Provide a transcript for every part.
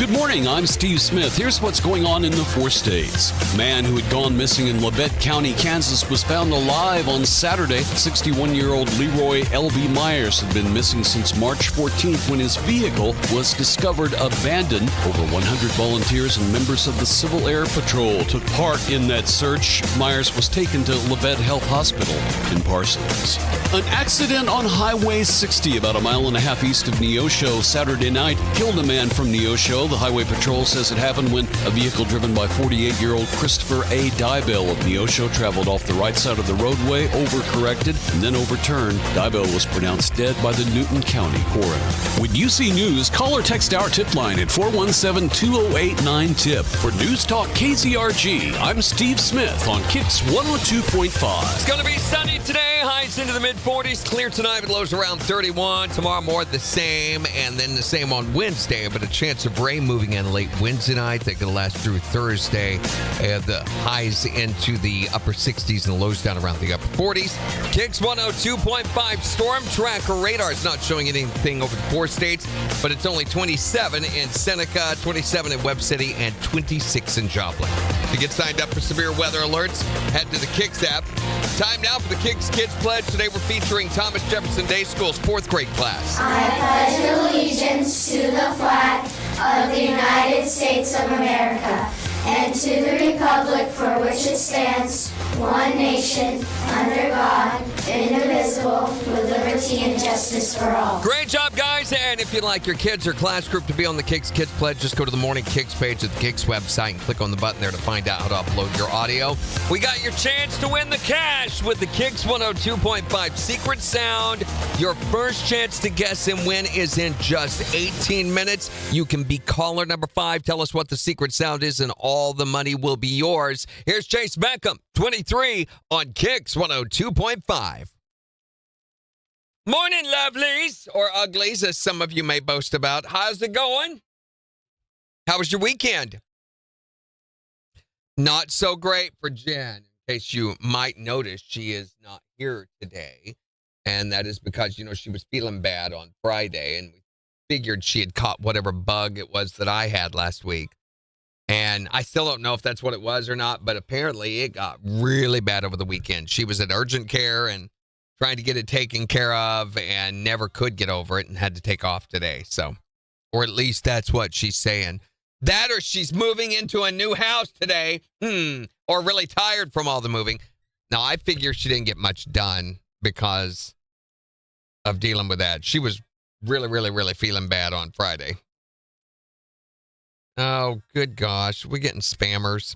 Good morning, I'm Steve Smith. Here's what's going on in the 4 states. A man who had gone missing in Labette County, Kansas was found alive on Saturday. 61-year-old Leroy L.B. Myers had been missing since March 14th when his vehicle was discovered abandoned. Over 100 volunteers and members of the Civil Air Patrol took part in that search. Myers was taken to Labette Health Hospital in Parsons. An accident on Highway 60 about a mile and a half east of Neosho Saturday night killed a man from Neosho. The Highway Patrol says it happened when a vehicle driven by 48-year-old Christopher A. Dybell of Neosho traveled off the right side of the roadway, overcorrected, and then overturned. Dybell was pronounced dead by the Newton County coroner. When you see news, call or text our tip line at 417-208-9TIP. For News Talk KZRG, I'm Steve Smith on KIX 102.5. It's going to be sunny today. Highs into the mid-40s. Clear tonight with lows around 31. Tomorrow more the same, and then the same on Wednesday, but a chance of rain moving in late Wednesday night. They're going to last through Thursday. The highs into the upper 60s and the lows down around the upper 40s. KIX 102.5 storm tracker radar is not showing anything over the 4 states, but it's only 27 in Seneca, 27 in Webb City, and 26 in Joplin. To get signed up for severe weather alerts, head to the KIX app. Time now for the KIX Kids Pledge. Today we're featuring Thomas Jefferson Day School's 4th grade class. I pledge allegiance to the flag of the United States of America and to the republic for which it stands, one nation, under God, indivisible, with liberty and justice for all. Great job, guys. And if you'd like your kids or class group to be on the KIX Kids Pledge, just go to the Morning KIX page of the KIX website and click on the button there to find out how to upload your audio. We got your chance to win the cash with the KIX 102.5 Secret Sound. Your first chance to guess and win is in just 18 minutes. You can be caller number 5. Tell us what the secret sound is, and all the money will be yours. Here's Chase Beckham, 23, on KIX 102.5. Morning, lovelies, or uglies, as some of you may boast about. How's it going? How was your weekend? Not so great for Jen. In case you might notice, she is not here today. And that is because, she was feeling bad on Friday, and we figured she had caught whatever bug it was that I had last week. And I still don't know if that's what it was or not, but apparently it got really bad over the weekend. She was at urgent care and trying to get it taken care of and never could get over it and had to take off today. So, or at least that's what she's saying. That or she's moving into a new house today, or really tired from all the moving. Now, I figure she didn't get much done because of dealing with that. She was really, really, really feeling bad on Friday. Oh, good gosh. We're getting spammers.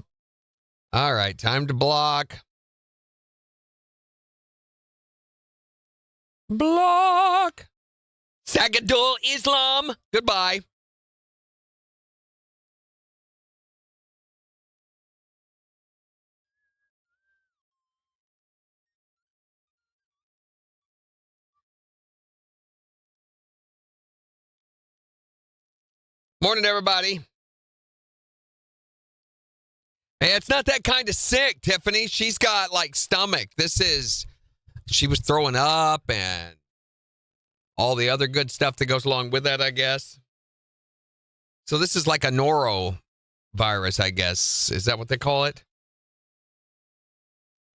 All right, time to block. Block. Sagadul Islam. Goodbye. Morning, everybody. Hey, it's not that kind of sick, Tiffany. She's got, stomach. She was throwing up and all the other good stuff that goes along with that, I guess. So this is like a norovirus, I guess. Is that what they call it?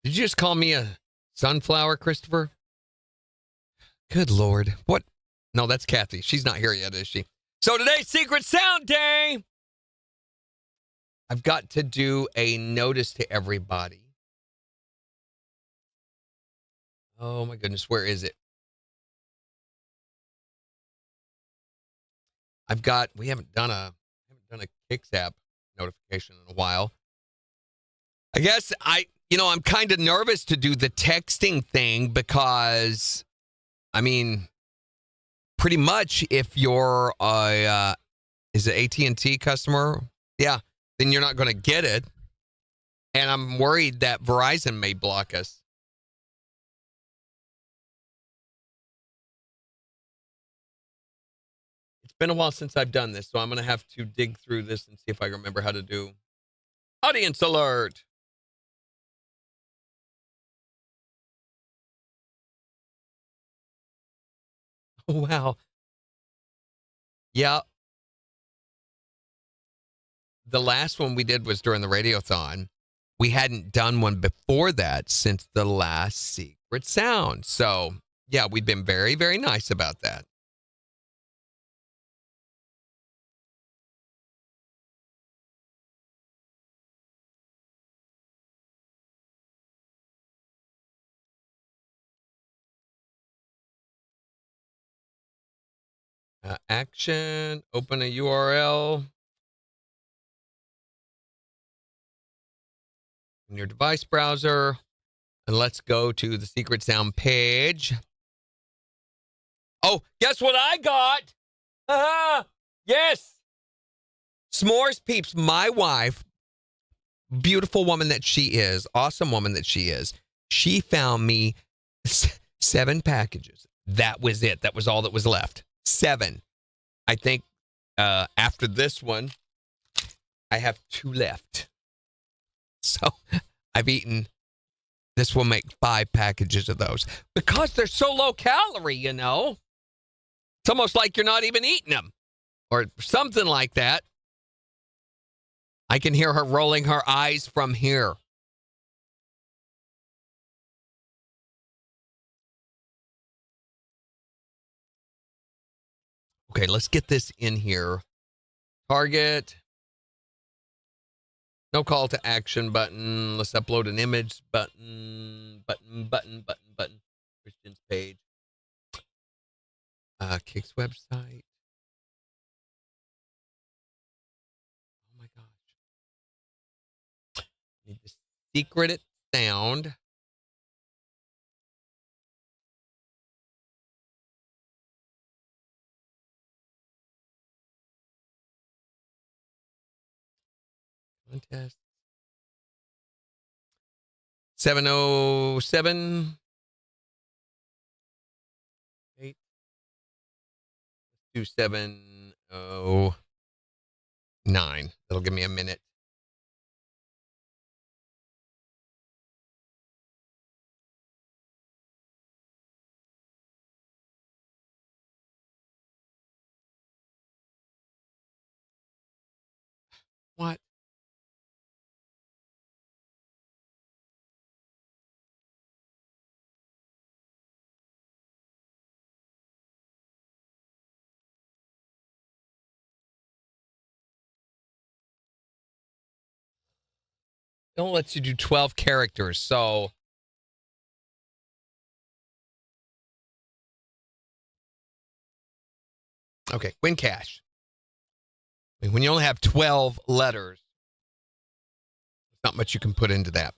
Did you just call me a sunflower, Christopher? Good Lord. What? No, that's Kathy. She's not here yet, is she? So today's Secret Sound Day. I've got to do a notice to everybody. Oh my goodness, where is it? We haven't done a KIX app notification in a while. I guess I'm kind of nervous to do the texting thing because, pretty much if you're is it AT&T customer? Yeah. Then you're not going to get it. And I'm worried that Verizon may block us. It's been a while since I've done this, so I'm going to have to dig through this and see if I remember how to do audience alert. Oh, wow. Yeah. the last one we did was during the Radiothon. We hadn't done one before that since the last Secret Sound. So, yeah, we've been very, very nice about that. Action, open a URL in your device browser, and let's go to the Secret Sound page. Oh, guess what I got? Yes. S'mores Peeps, my wife, beautiful woman that she is, awesome woman that she is, she found me 7 packages. That was it. That was all that was left. 7. I think after this one, I have 2 left. So I've eaten, this will make 5 packages of those because they're so low calorie, you know. It's almost like you're not even eating them or something like that. I can hear her rolling her eyes from here. Okay, let's get this in here. Target. No call to action button. Let's upload an image button. Button. Christian's page. KIX website. Oh my gosh. Need to secret it sound. Contest. 707. 8. 2709. That'll give me a minute. What? Don't let you do 12 characters, so okay, win cash. I mean, when you only have 12 letters, there's not much you can put into that.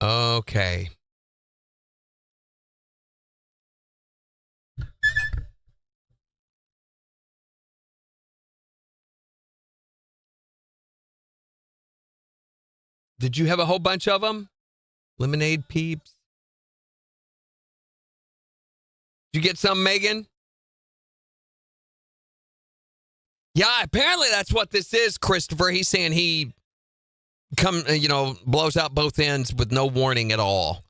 Okay. Did you have a whole bunch of them? Lemonade Peeps? Did you get some, Megan? Yeah, apparently that's what this is, Christopher. He's saying he blows out both ends with no warning at all.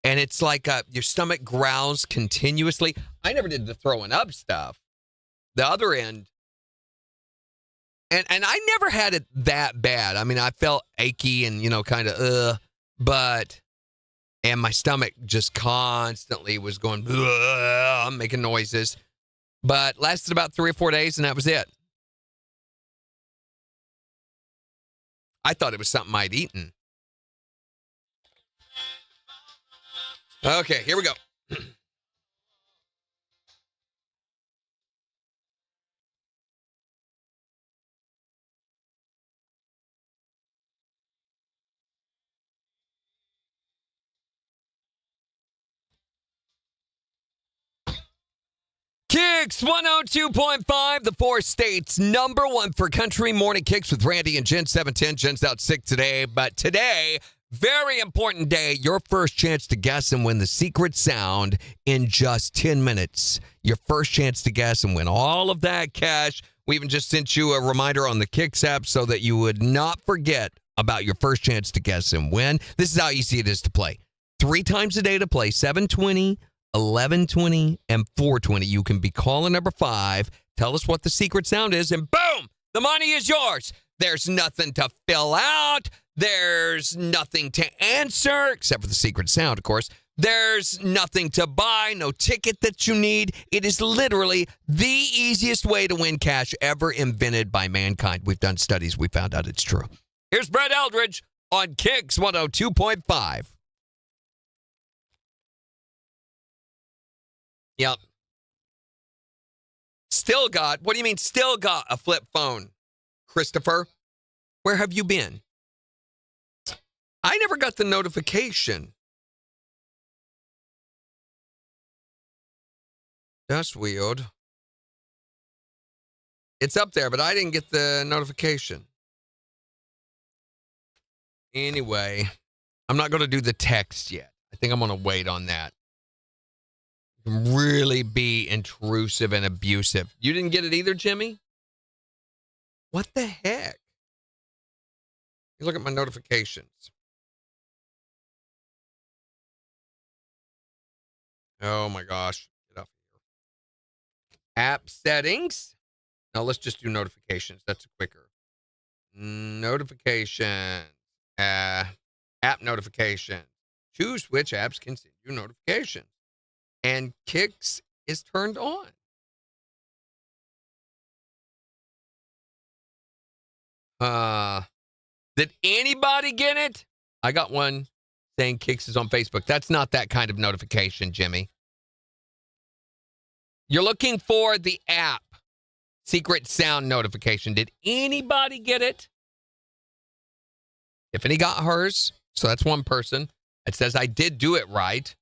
And it's like your stomach growls continuously. I never did the throwing up stuff. The other end. And I never had it that bad. I mean, I felt achy and, kind of, and my stomach just constantly was going, I'm making noises. But lasted about 3 or 4 days, and that was it. I thought it was something I'd eaten. Okay, here we go. KIX 102.5, the 4 states number 1 for country morning KIX with Randy and Jen. 710. Jen's out sick today, but today, very important day. Your first chance to guess and win the secret sound in just 10 minutes. Your first chance to guess and win all of that cash. We even just sent you a reminder on the KIX app so that you would not forget about your first chance to guess and win. This is how easy it is to play. 3 times a day to play, 7:20, 11:20, and 4:20. You can be caller number 5. Tell us what the secret sound is, and boom, the money is yours. There's nothing to fill out. There's nothing to answer, except for the secret sound, of course. There's nothing to buy, no ticket that you need. It is literally the easiest way to win cash ever invented by mankind. We've done studies. We found out it's true. Here's Brett Eldridge on KIX 102.5. Yep. What do you mean still got a flip phone? Christopher, where have you been? I never got the notification. That's weird. It's up there, but I didn't get the notification. Anyway, I'm not going to do the text yet. I think I'm going to wait on that. It can really be intrusive and abusive. You didn't get it either, Jimmy? What the heck? You look at my notifications. Oh my gosh. Get off here. App settings. Now let's just do notifications. That's quicker. Notification. App notification. Choose which apps can send you notifications. And KIX is turned on. Did anybody get it? I got one saying KIX is on Facebook. That's not that kind of notification, Jimmy. You're looking for the app secret sound notification. Did anybody get it? Tiffany got hers, so that's one person. It says I did do it right.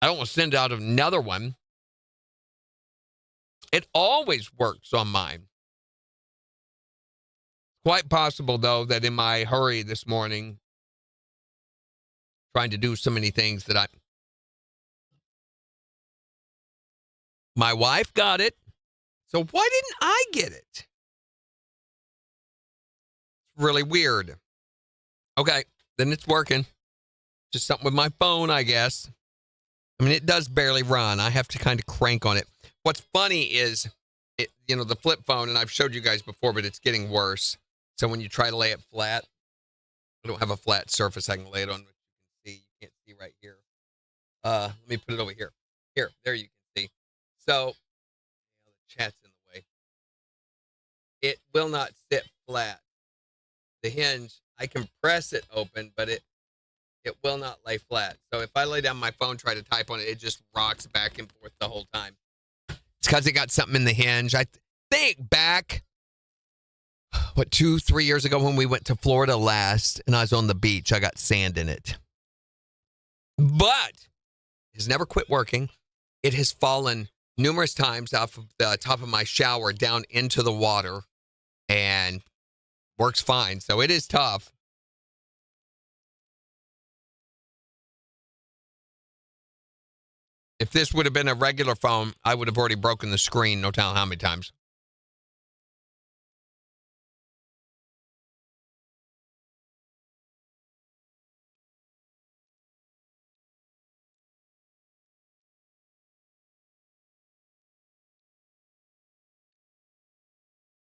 I don't want to send out another one. It always works on mine. Quite possible, though, that in my hurry this morning, trying to do so many things that my wife got it. So why didn't I get it? It's really weird. Okay, then it's working. Just something with my phone, I guess. I mean, it does barely run. I have to kind of crank on it. What's funny is, the flip phone, and I've showed you guys before, but it's getting worse. So when you try to lay it flat, I don't have a flat surface I can lay it on. You can't see right here. Let me put it over here. There you can see. So, the chat's in the way. It will not sit flat. The hinge, I can press it open, but it will not lay flat. So if I lay down my phone, try to type on it, it just rocks back and forth the whole time. It's because it got something in the hinge. I think back, 2-3 years ago when we went to Florida last, and I was on the beach, I got sand in it. But it has never quit working. It has fallen numerous times off of the top of my shower down into the water and works fine. So it is tough. If this would have been a regular phone, I would have already broken the screen no telling how many times.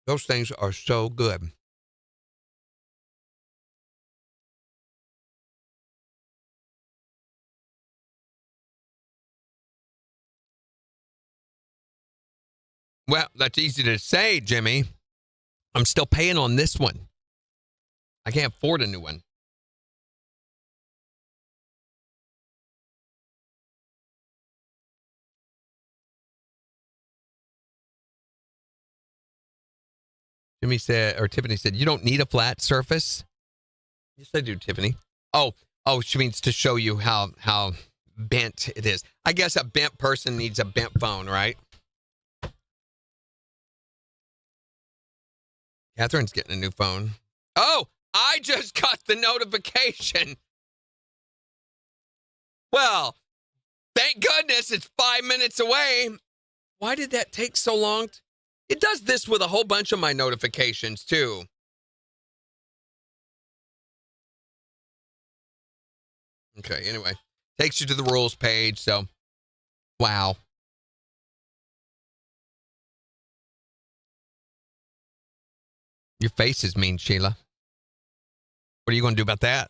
Those things are so good. Well, that's easy to say, Jimmy. I'm still paying on this one. I can't afford a new one. Tiffany said, you don't need a flat surface. Yes, I do, Tiffany. Oh, she means to show you how bent it is. I guess a bent person needs a bent phone, right? Catherine's getting a new phone. Oh, I just got the notification. Well, thank goodness it's 5 minutes away. Why did that take so long? It does this with a whole bunch of my notifications, too. Okay, anyway. Takes you to the rules page, so wow. Your face is mean, Sheila. What are you going to do about that?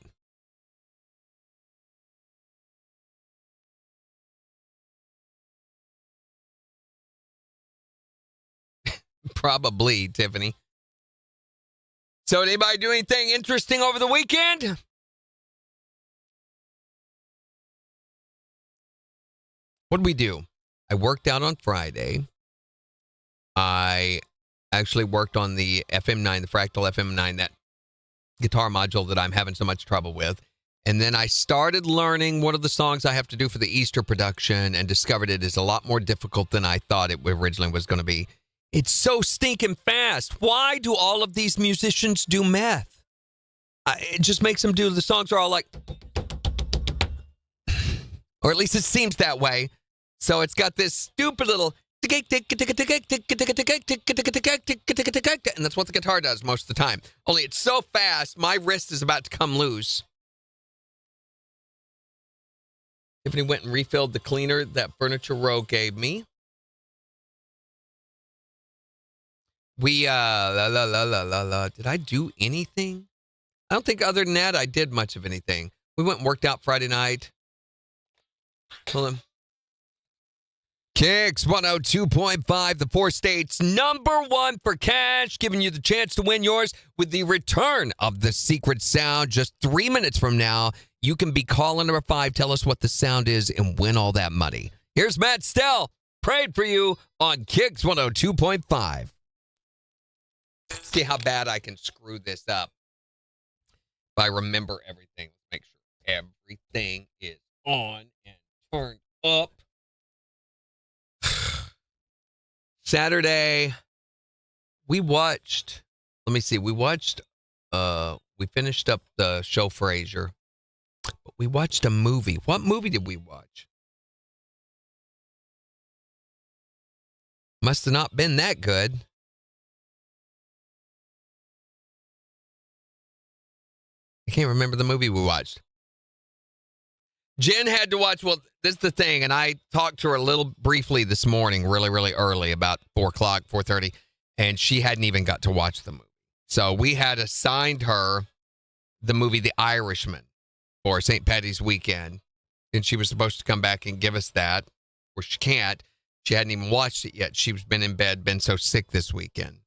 Probably, Tiffany. So, anybody do anything interesting over the weekend? What did we do? I worked out on Friday. I actually worked on the FM9, the Fractal FM9, that guitar module that I'm having so much trouble with. And then I started learning one of the songs I have to do for the Easter production and discovered it is a lot more difficult than I thought it originally was going to be. It's so stinking fast. Why do all of these musicians do meth? It just makes them do, the songs are all like, or at least it seems that way. So it's got this stupid little, and that's what the guitar does most of the time. Only it's so fast, my wrist is about to come loose. Tiffany went and refilled the cleaner that Furniture Row gave me. We, did I do anything? I don't think other than that I did much of anything. We went and worked out Friday night. Hold on. KIX 102.5, the 4 states #1 for cash, giving you the chance to win yours with the return of the secret sound. Just 3 minutes from now, you can be caller number 5. Tell us what the sound is and win all that money. Here's Matt Stell, prayed for you on KIX 102.5. See how bad I can screw this up. If I remember everything, make sure everything is on and turned up. Saturday, we watched, we finished up the show Frasier. But we watched a movie. What movie did we watch? Must have not been that good. I can't remember the movie we watched. Jen had to watch, well, this is the thing, and I talked to her a little briefly this morning, really, really early, about 4 o'clock, 4:30, and she hadn't even got to watch the movie. So we had assigned her the movie The Irishman for St. Patty's weekend, and she was supposed to come back and give us that, or she can't. She hadn't even watched it yet. She's been in bed, been so sick this weekend.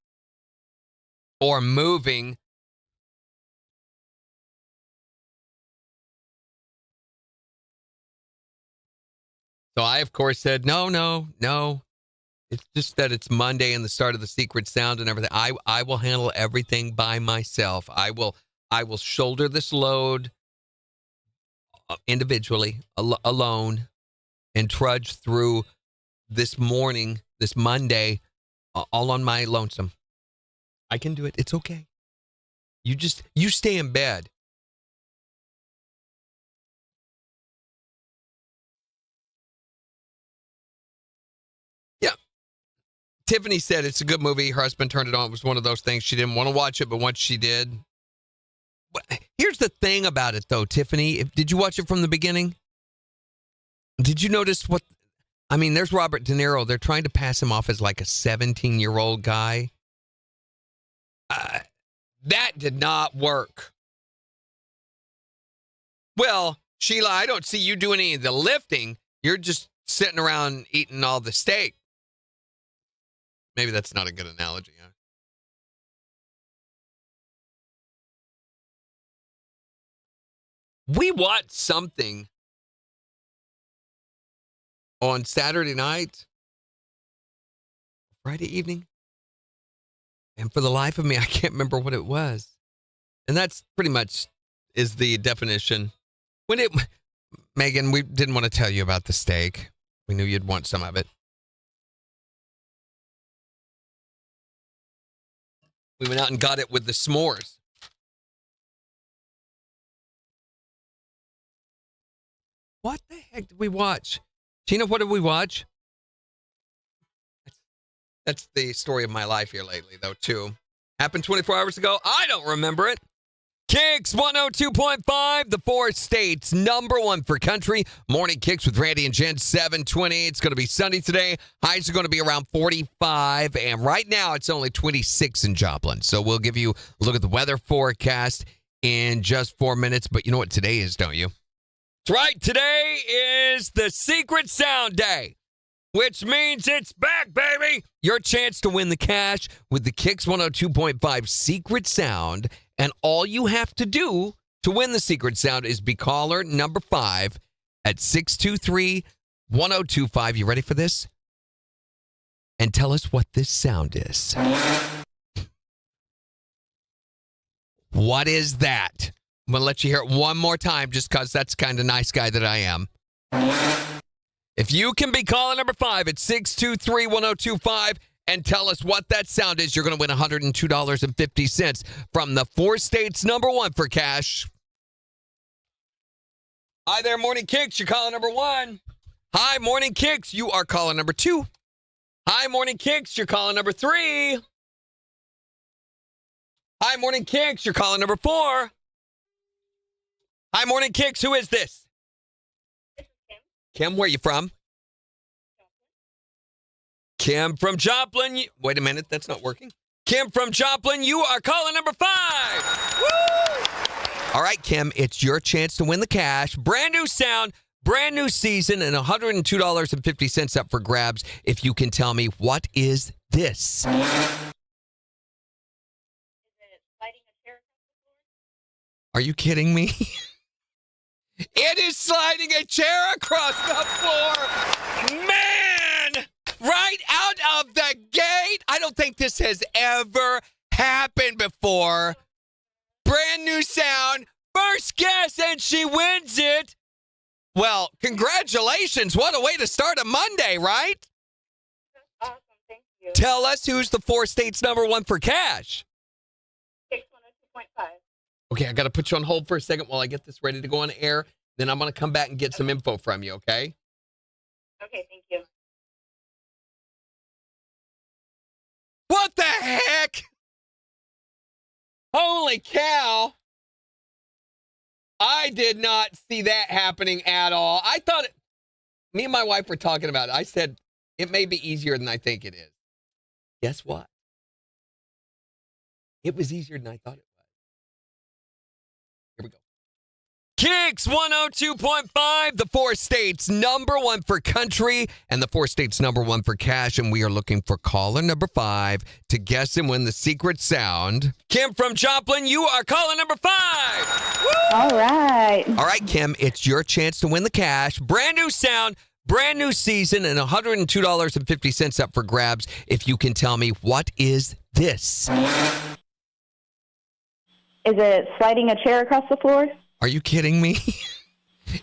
Or moving. So I, of course, said, no. It's just that it's Monday and the start of the secret sound and everything. I will handle everything by myself. I will shoulder this load individually, alone, and trudge through this morning, this Monday, all on my lonesome. I can do it. It's okay. You stay in bed. Tiffany said it's a good movie. Her husband turned it on. It was one of those things. She didn't want to watch it, but once she did. Here's the thing about it, though, Tiffany. Did you watch it from the beginning? Did you notice what... I mean, there's Robert De Niro. They're trying to pass him off as like a 17-year-old guy. That did not work. Well, Sheila, I don't see you doing any of the lifting. You're just sitting around eating all the steak. Maybe that's not a good analogy, huh? We watched something on Saturday night, Friday evening, and for the life of me, I can't remember what it was. And that's pretty much is the definition. Megan, we didn't want to tell you about the steak. We knew you'd want some of it. We went out and got it with the s'mores. What the heck did we watch? Gina, what did we watch? That's the story of my life here lately, though, too. Happened 24 hours ago. I don't remember it. KIX 102.5, the four states, number one for country. Morning KIX with Randy and Jen, 720. It's going to be sunny today. Highs are going to be around 45. And right now, it's only 26 in Joplin. So we'll give you a look at the weather forecast in just 4 minutes. But you know what today is, don't you? That's right. Today is the Secret Sound Day, which means it's back, baby. Your chance to win the cash with the KIX 102.5 Secret Sound. And all you have to do to win the Secret Sound is be caller number 5 at 623-1025. You ready for this? And tell us what this sound is. What is that? I'm going to let you hear it one more time just because that's the kind of nice guy that I am. If you can be caller number 5 at 623-1025 and tell us what that sound is, you're going to win $102.50 from the four states number one for cash. Hi there, Morning KIX. You're caller number 1. Hi, Morning KIX. You are caller number 2. Hi, Morning KIX. You're caller number 3. Hi, Morning KIX. You're caller number 4. Hi, Morning KIX. Who is this? This is Kim. Kim, where are you from? Kim from Joplin. Wait a minute, that's not working. Kim from Joplin, you are caller number 5. Woo! All right, Kim, it's your chance to win the cash. Brand new sound, brand new season, and $102.50 up for grabs if you can tell me what is this. Is it sliding a chair across the floor? Are you kidding me? It is sliding a chair across the floor. Man! Right out of the gate. I don't think this has ever happened before. Brand new sound. First guess, and she wins it. Well, congratulations. What a way to start a Monday, right? That's awesome. Thank you. Tell us who's the four states number one for cash. KIX 102.5. Okay, I got to put you on hold for a second while I get this ready to go on air. Then I'm going to come back and get some info from you, okay? Okay, thank you. What the heck? Holy cow. I did not see that happening at all. I thought me and my wife were talking about it. I said, it may be easier than I think it is. Guess what? It was easier than I thought it was. Here we go. KIX 102.5, the four states number one for country and the four states number one for cash. And we are looking for caller number 5 to guess and win the secret sound. Kim from Joplin, you are caller number 5. Woo! All right. All right, Kim, it's your chance to win the cash. Brand new sound, brand new season, and $102.50 up for grabs if you can tell me what is this. Is it sliding a chair across the floor? Are you kidding me?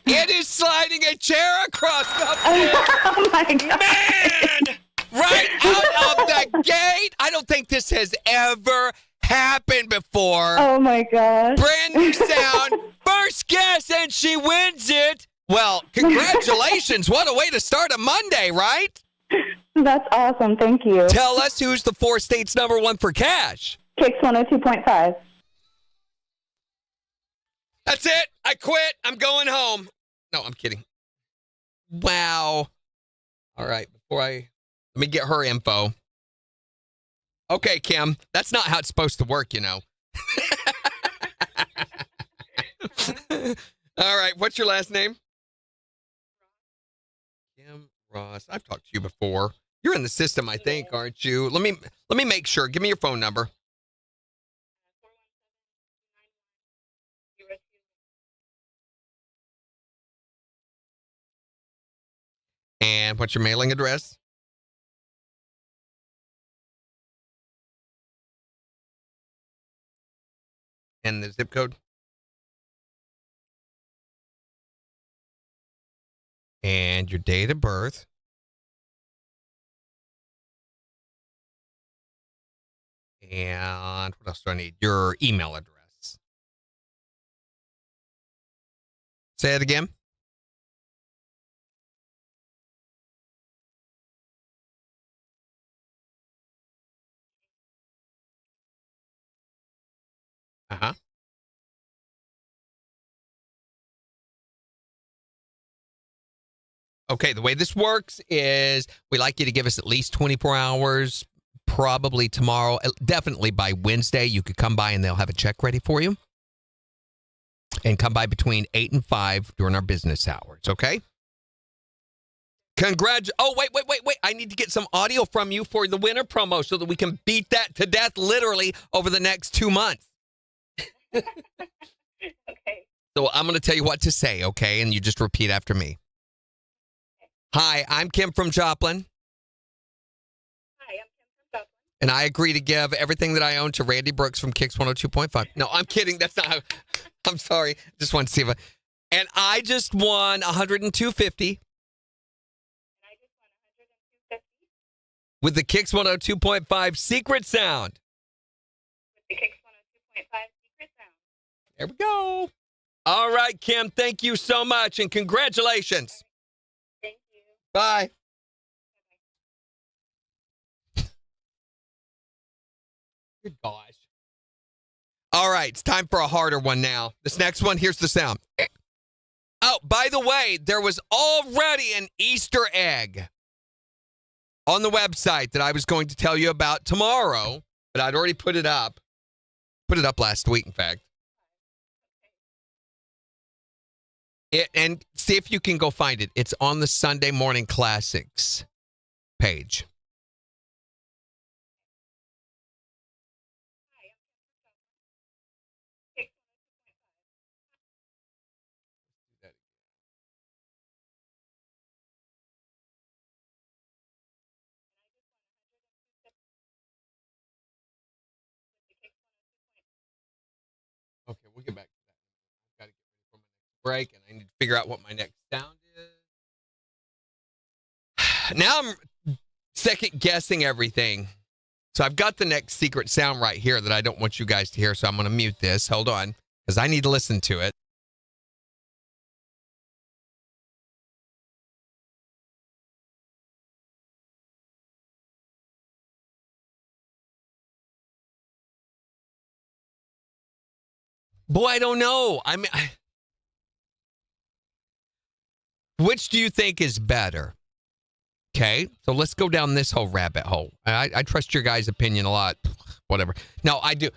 It is sliding a chair across the floor. Oh my God. Man! Right out of the gate. I don't think this has ever happened before. Oh my God. Brand new sound. First guess, and she wins it. Well, congratulations. What a way to start a Monday, right? That's awesome. Thank you. Tell us who's the four states number one for cash. KIX 102.5. That's it. I quit. I'm going home. No, I'm kidding. Wow. All right. Let me get her info. Okay, Kim. That's not how it's supposed to work, you know. All right. What's your last name? Kim Ross. I've talked to you before. You're in the system, I think, aren't you? Let me make sure. Give me your phone number. 417-291-02. And what's your mailing address? And the zip code? And your date of birth. And what else do I need? Your email address. Say it again. Uh-huh. Okay, the way this works is we like you to give us at least 24 hours, probably tomorrow, definitely by Wednesday. You could come by and they'll have a check ready for you. And come by between 8 and 5 during our business hours, okay? Oh, wait. I need to get some audio from you for the winter promo so that we can beat that to death literally over the next 2 months. Okay. So I'm going to tell you what to say, okay? And you just repeat after me. Hi, I'm Kim from Joplin. Hi, I'm Kim from Dublin. And I agree to give everything that I own to Randy Brooks from KIX 102.5. No, I'm kidding. That's not how. I'm sorry. Just want to see if and I just won 102.50 with the KIX 102.5 secret sound. With the KIX 102.5 secret sound. There we go. All right, Kim. Thank you so much and congratulations. Thank you. Bye. Good gosh. All right, it's time for a harder one now. This next one, here's the sound. Oh, by the way, there was already an Easter egg on the website that I was going to tell you about tomorrow, but I'd already put it up. Put it up last week, in fact. And see if you can go find it. It's on the Sunday Morning Classics page. Okay, we'll get back to that. I've got to get ready for my next break, and I need to figure out what my next sound is. Now I'm second guessing everything. So I've got the next secret sound right here that I don't want you guys to hear, so I'm going to mute this. Hold on, because I need to listen to it. Boy, I don't know. I mean, which do you think is better? Okay, so let's go down this whole rabbit hole. I trust your guys' opinion a lot. Whatever. No, I do.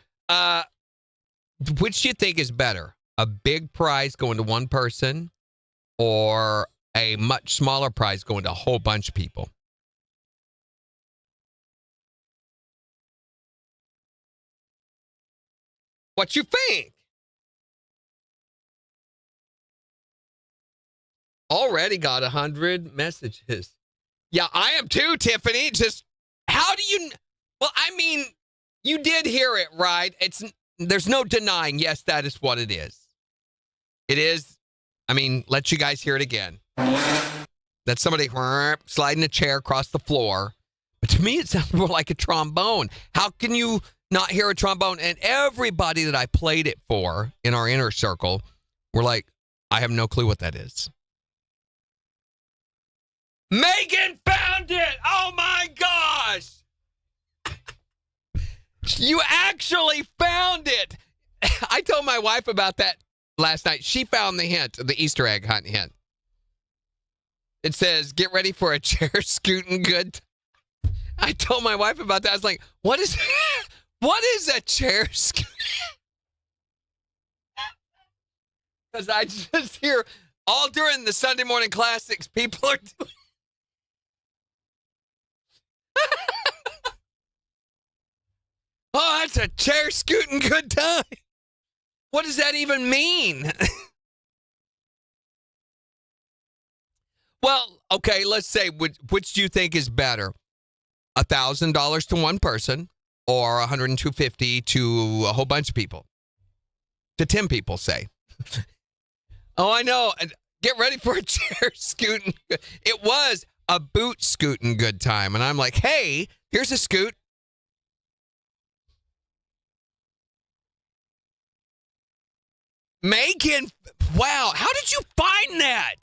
Which do you think is better? A big prize going to one person or a much smaller prize going to a whole bunch of people? What you think? Already got 100 messages. Yeah, I am too, Tiffany. Just how do you? Well, I mean, you did hear it, right? There's no denying. Yes, that is what it is. It is. I mean, let you guys hear it again. That's somebody sliding a chair across the floor. But to me, it sounds more like a trombone. How can you not hear a trombone? And everybody that I played it for in our inner circle were like, I have no clue what that is. Megan found it! Oh my gosh! You actually found it! I told my wife about that last night. She found the hint, the Easter egg hunt hint. It says, get ready for a chair scooting good. I told my wife about that. I was like, what is a chair scooting? Because I just hear all during the Sunday Morning Classics, people are doing. Oh, that's a chair scooting good time. What does that even mean? Well, okay, let's say which do you think is better? $1,000 to one person or $102.50 to a whole bunch of people? To 10 people, say. Oh, I know. Get ready for a chair scooting. It was a boot scooting good time. And I'm like, hey, here's a scoot. Megan, wow, how did you find that?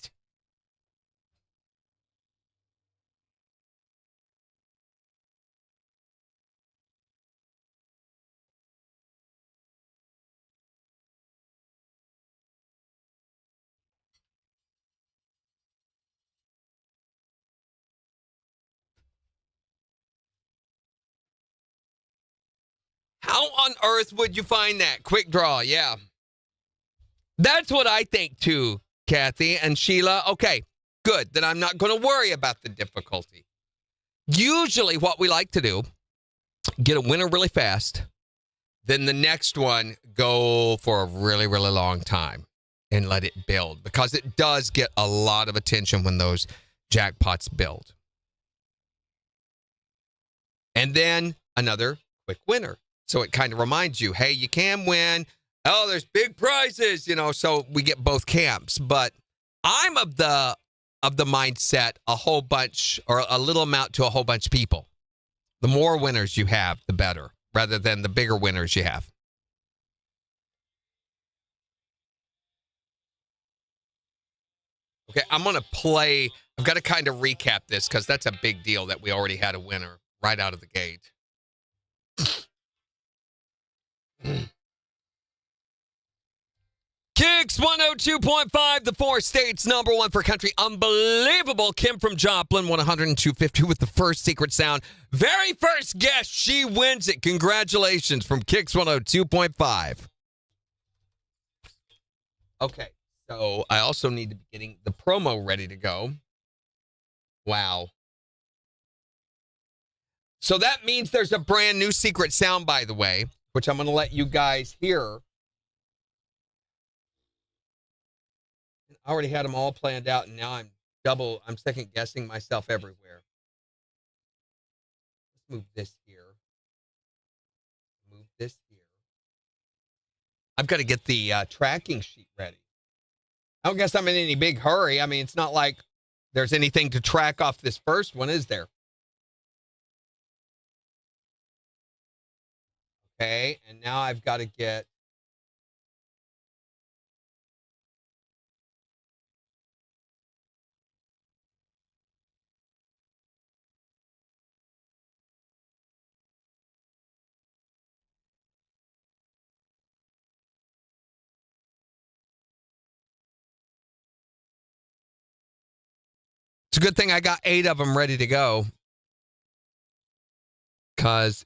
How on earth would you find that? Quick draw, yeah. That's what I think too, Kathy and Sheila. Okay, good. Then I'm not going to worry about the difficulty. Usually what we like to do, get a winner really fast, then the next one go for a really, really long time and let it build, because it does get a lot of attention when those jackpots build. And then another quick winner. So it kind of reminds you, hey, you can win. Oh, there's big prizes, so we get both camps. But I'm of the mindset, a whole bunch or a little amount to a whole bunch of people. The more winners you have, the better, rather than the bigger winners you have. Okay, I'm going to play. I've got to kind of recap this because that's a big deal that we already had a winner right out of the gate. KIX 102.5, the 4 states number 1 for country. Unbelievable. Kim from Joplin won 102.50 with the first secret sound. Very first guess. She wins it. Congratulations from KIX 102.5. Okay, so I also need to be getting the promo ready to go. Wow. So that means there's a brand new secret sound, by the way, which I'm going to let you guys hear. I already had them all planned out, and now I'm second guessing myself everywhere. Let's move this here. Move this here. I've got to get the tracking sheet ready. I don't guess I'm in any big hurry. I mean, it's not like there's anything to track off this first one, is there? Okay, and now I've got to get... It's a good thing I got 8 of them ready to go, because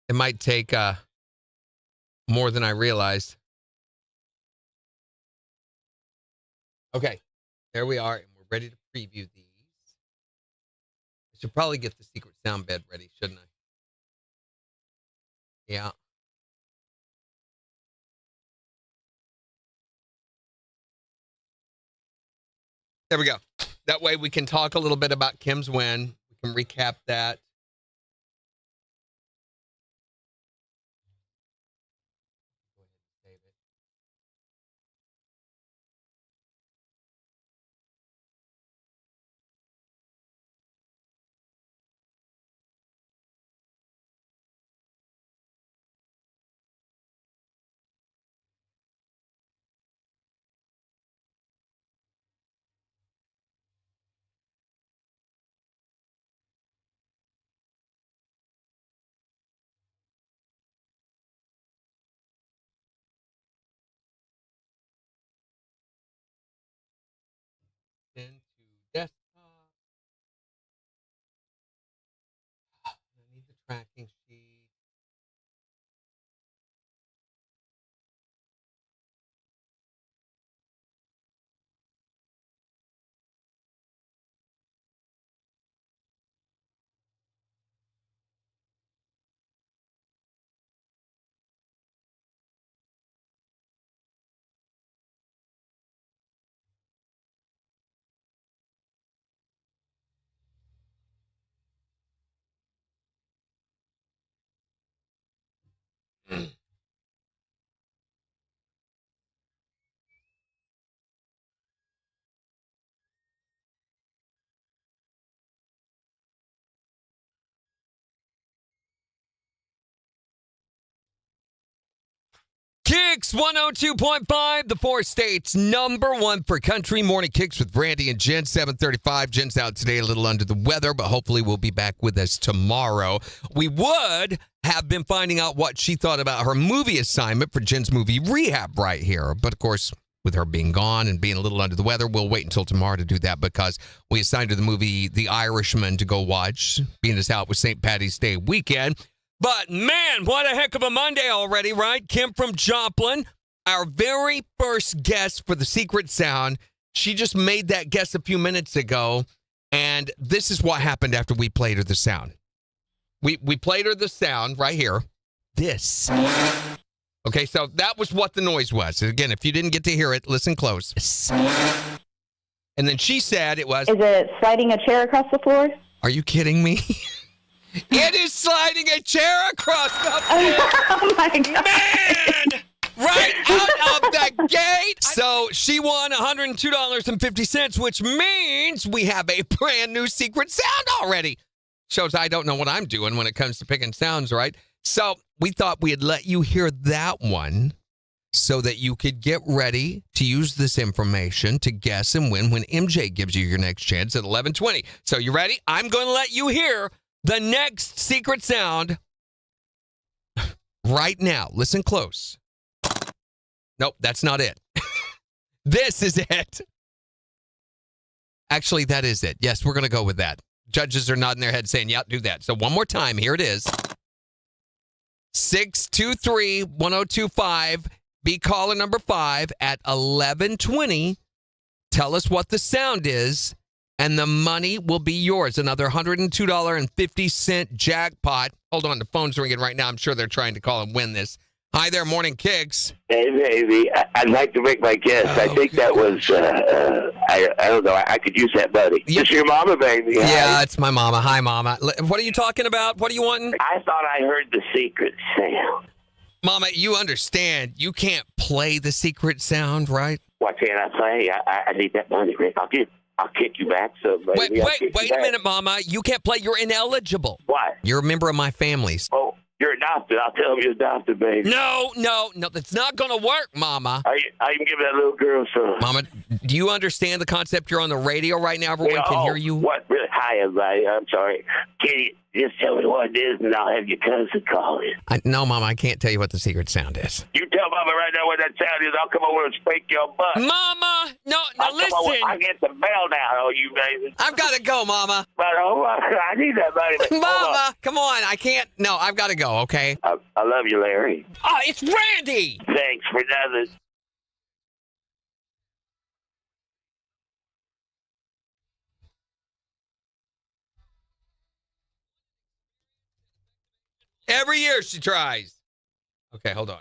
it might take more than I realized. Okay, there we are, and we're ready to preview these. I should probably get the secret sound bed ready, shouldn't I? Yeah. There we go. That way we can talk a little bit about Kim's win. We can recap that. Go ahead and save it. Into desktop. I need the tracking sheet. KIX 102.5, the 4 states number 1 for country. Morning KIX with Brandy and Jen, 7:35. Jen's out today, a little under the weather, but hopefully will be back with us tomorrow. We would have been finding out what she thought about her movie assignment for Jen's movie Rehab right here. But of course, with her being gone and being a little under the weather, we'll wait until tomorrow to do that, because we assigned her the movie The Irishman to go watch, being as how it was St. Paddy's Day weekend. But man, what a heck of a Monday already, right? Kim from Joplin, our very first guest for the secret sound. She just made that guess a few minutes ago. And this is what happened after we played her the sound. We played her the sound right here. This. Okay, so that was what the noise was. Again, if you didn't get to hear it, listen close. And then she said it was. Is it sliding a chair across the floor? Are you kidding me? It is sliding a chair across the floor. Oh my God. Man! Right out of the gate. So she won $102.50, which means we have a brand new secret sound already. Shows I don't know what I'm doing when it comes to picking sounds, right? So we thought we'd let you hear that one so that you could get ready to use this information to guess and win when MJ gives you your next chance at 11:20. So you ready? I'm going to let you hear the next secret sound right now. Listen close. Nope, that's not it. This is it. Actually, that is it. Yes, we're going to go with that. Judges are nodding their heads saying, yeah, do that. So one more time. Here it is. 623-1025. Be caller number 5 at 11:20. Tell us what the sound is, and the money will be yours. Another $102.50 jackpot. Hold on, the phone's ringing right now. I'm sure they're trying to call and win this. Hi there, Morning Kicks. Hey, baby. I'd like to make my guess. I think that was, I don't know. I could use that money. Yep. It's your mama, baby. Yeah, it's my mama. Hi, Mama. What are you talking about? What are you wanting? I thought I heard the secret sound. Mama, you understand. You can't play the secret sound, right? What can I say? I need that money, Rick. I'll kick you back some, baby. Wait a minute, Mama. You can't play. You're ineligible. What? You're a member of my family. Oh, you're adopted. I'll tell them you're adopted, baby. No, that's not going to work, Mama. I can give that little girl some. Mama, do you understand the concept? You're on the radio right now. Everyone can hear you. What? Really? Hi, everybody. I'm sorry. Can you just tell me what it is, and I'll have your cousin call it? No, Mama, I can't tell you what the secret sound is. You tell Mama right now what that sound is. I'll come over and spank your butt. Mama, no, listen. I get the bell down on you, baby. I've got to go, Mama. But I need that money. Mama, come on. I can't. No, I've got to go, okay? I love you, Larry. Oh, it's Randy. Thanks for nothing. Every year she tries. Okay, hold on.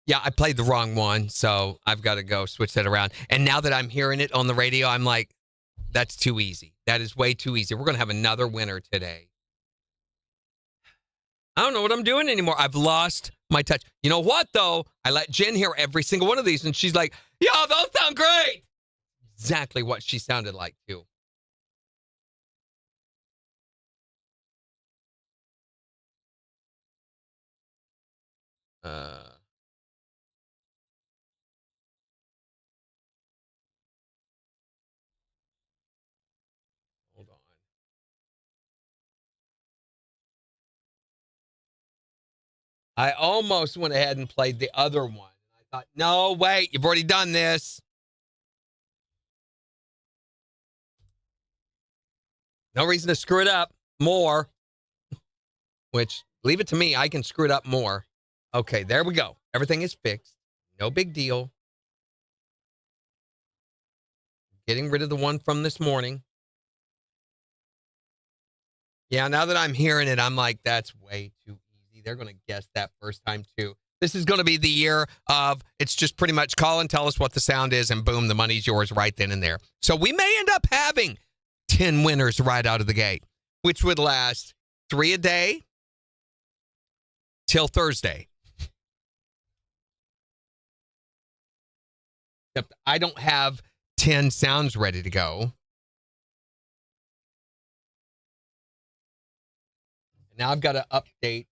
Yeah, I played the wrong one, so I've got to go switch that around. And now that I'm hearing it on the radio, I'm like, that's too easy. That is way too easy. We're going to have another winner today. I don't know what I'm doing anymore. I've lost my touch. You know what, though? I let Jen hear every single one of these, and she's like, yo, those sound great. Exactly what she sounded like, too. Hold on. I almost went ahead and played the other one. I thought, no, wait, you've already done this. No reason to screw it up more. Which, leave it to me. I can screw it up more. Okay, there we go. Everything is fixed. No big deal. Getting rid of the one from this morning. Yeah, now that I'm hearing it, I'm like, that's way too easy. They're going to guess that first time, too. This is going to be the year of, it's just pretty much call and tell us what the sound is, and boom, the money's yours right then and there. So we may end up having 10 winners right out of the gate, which would last 3 a day till Thursday. Except I don't have 10 sounds ready to go. Now I've got to update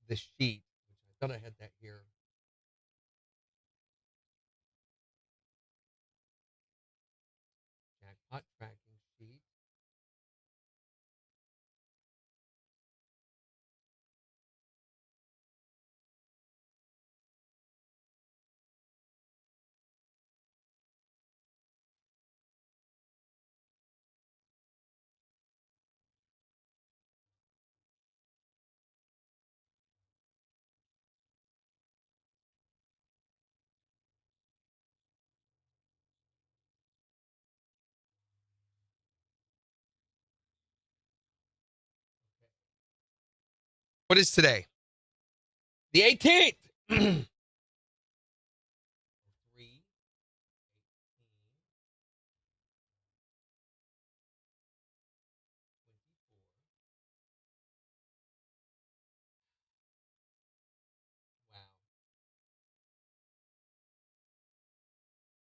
the sheet. I thought I had that here. Jackpot tracking sheet. What is today? The 18th. 3, wow.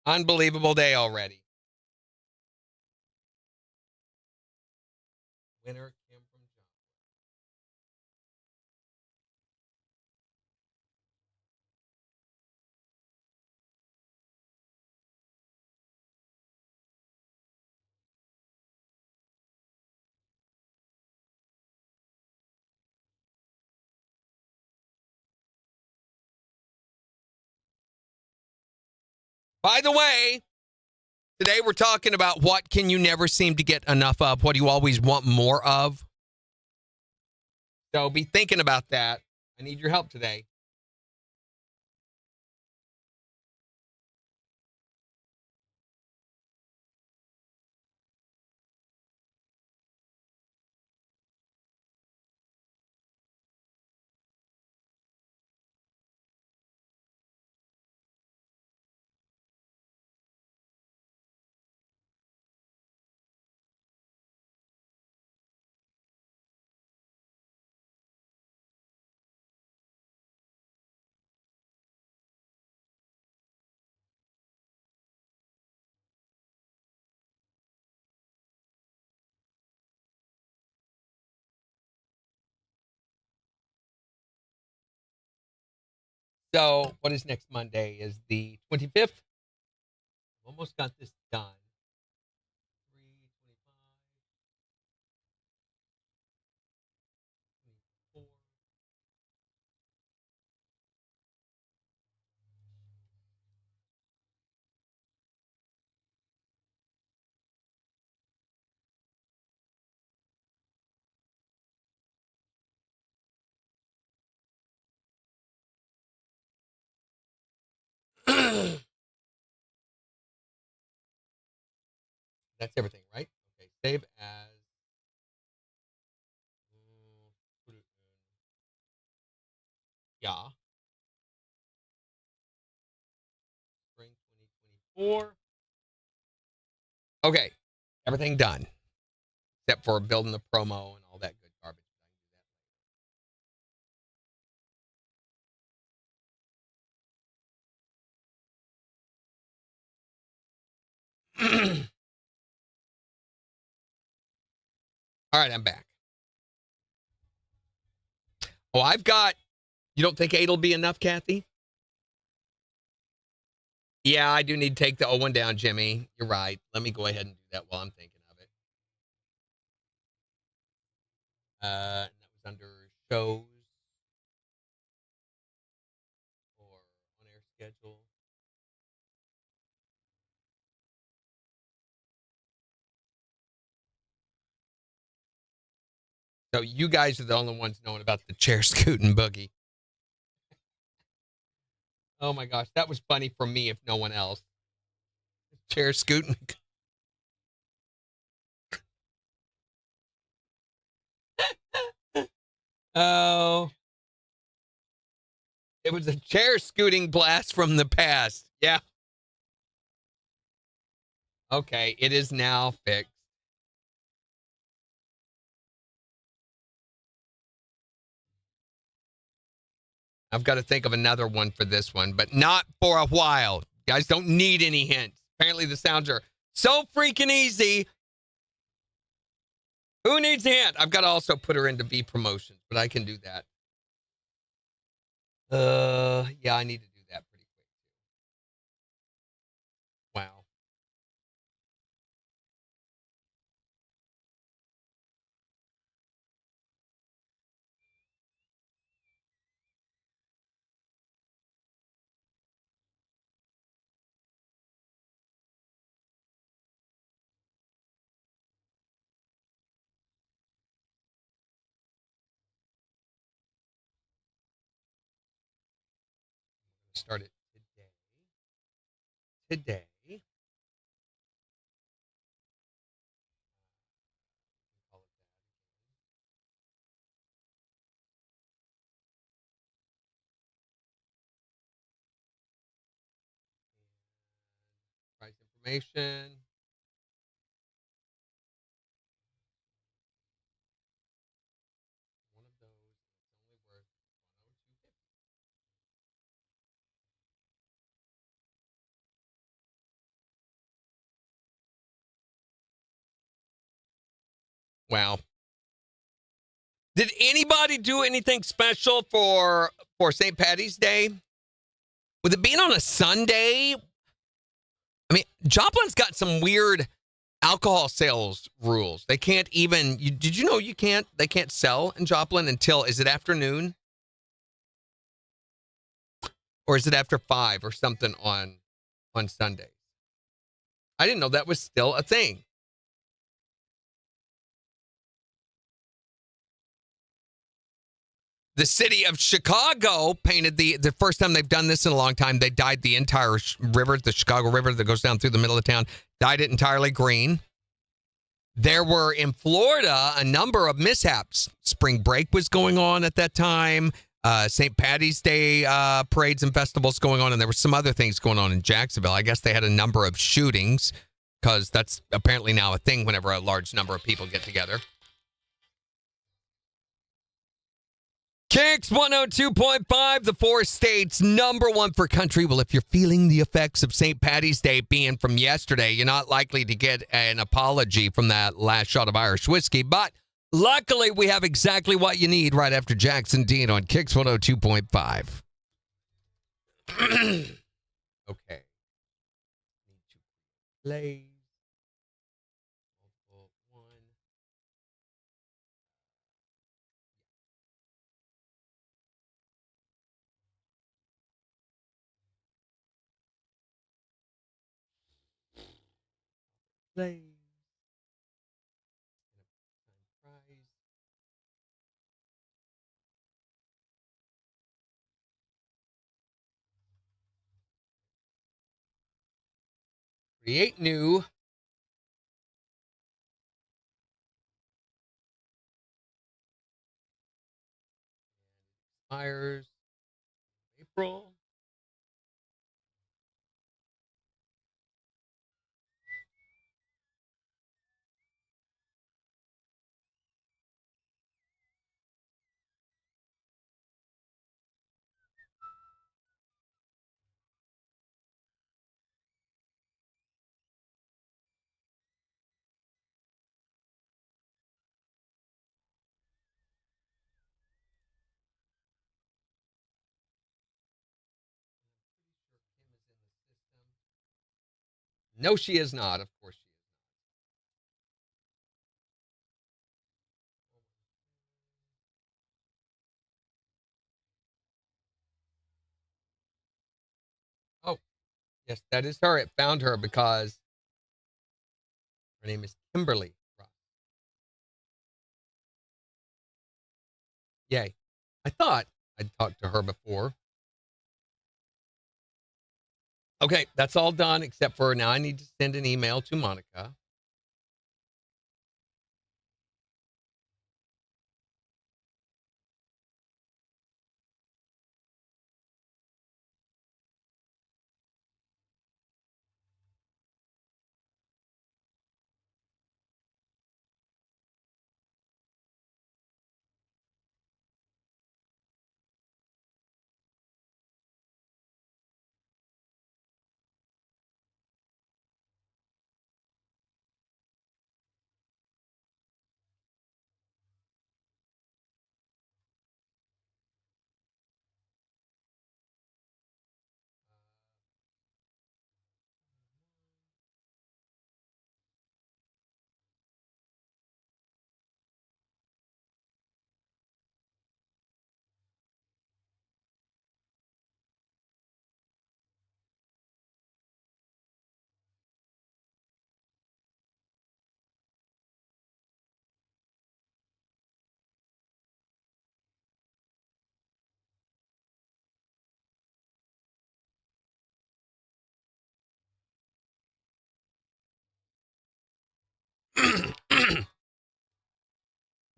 Unbelievable day already. Winner Kim from John. By the way, today we're talking about what can you never seem to get enough of? What do you always want more of? So be thinking about that. I need your help today. So what is next Monday? Is the 25th? Almost got this done. 3:25, 24. That's everything, right? Okay, save as. Put it in. Yeah. Spring 2024. Okay, everything done except for building the promo and all that good garbage. All right, I'm back. Oh, I've got. You don't think 8 will be enough, Kathy? Yeah, I do need to take the 01 down, Jimmy. You're right. Let me go ahead and do that while I'm thinking of it. That was under shows or on air schedule. So you guys are the only ones knowing about the chair scooting boogie. Oh my gosh, that was funny for me if no one else. Chair scooting. Oh, it was a chair scooting blast from the past. Yeah. Okay, it is now fixed. I've got to think of another one for this one, but not for a while. You guys don't need any hints. Apparently, the sounds are so freaking easy. Who needs a hint? I've got to also put her into V promotions, but I can do that. Yeah, I need to do that pretty quick. Wow. Start it today. Today. information. One of those is only worth 102.50. Wow. Did anybody do anything special for St. Patty's Day? With it being on a Sunday, I mean, Joplin's got some weird alcohol sales rules. They can't even. Did you know they can't sell in Joplin until, is it afternoon? Or is it after 5 or something on Sunday? I didn't know that was still a thing. The city of Chicago painted the first time they've done this in a long time. They dyed the entire river, the Chicago River that goes down through the middle of town, dyed it entirely green. There were in Florida a number of mishaps. Spring break was going on at that time. St. Patty's Day parades and festivals going on, and there were some other things going on in Jacksonville. I guess they had a number of shootings because that's apparently now a thing whenever a large number of people get together. KIX 102.5, the 4 states, number 1 for country. Well, if you're feeling the effects of St. Patty's Day being from yesterday, you're not likely to get an apology from that last shot of Irish whiskey. But luckily, we have exactly what you need right after Jackson Dean on KIX 102.5. Okay. Need to play. Play. Create new. Expires April. No, she is not. Of course she is. Oh, yes, that is her. It found her because her name is Kimberly Ross. Yay. I thought I'd talked to her before. Okay, that's all done except for now I need to send an email to Monica.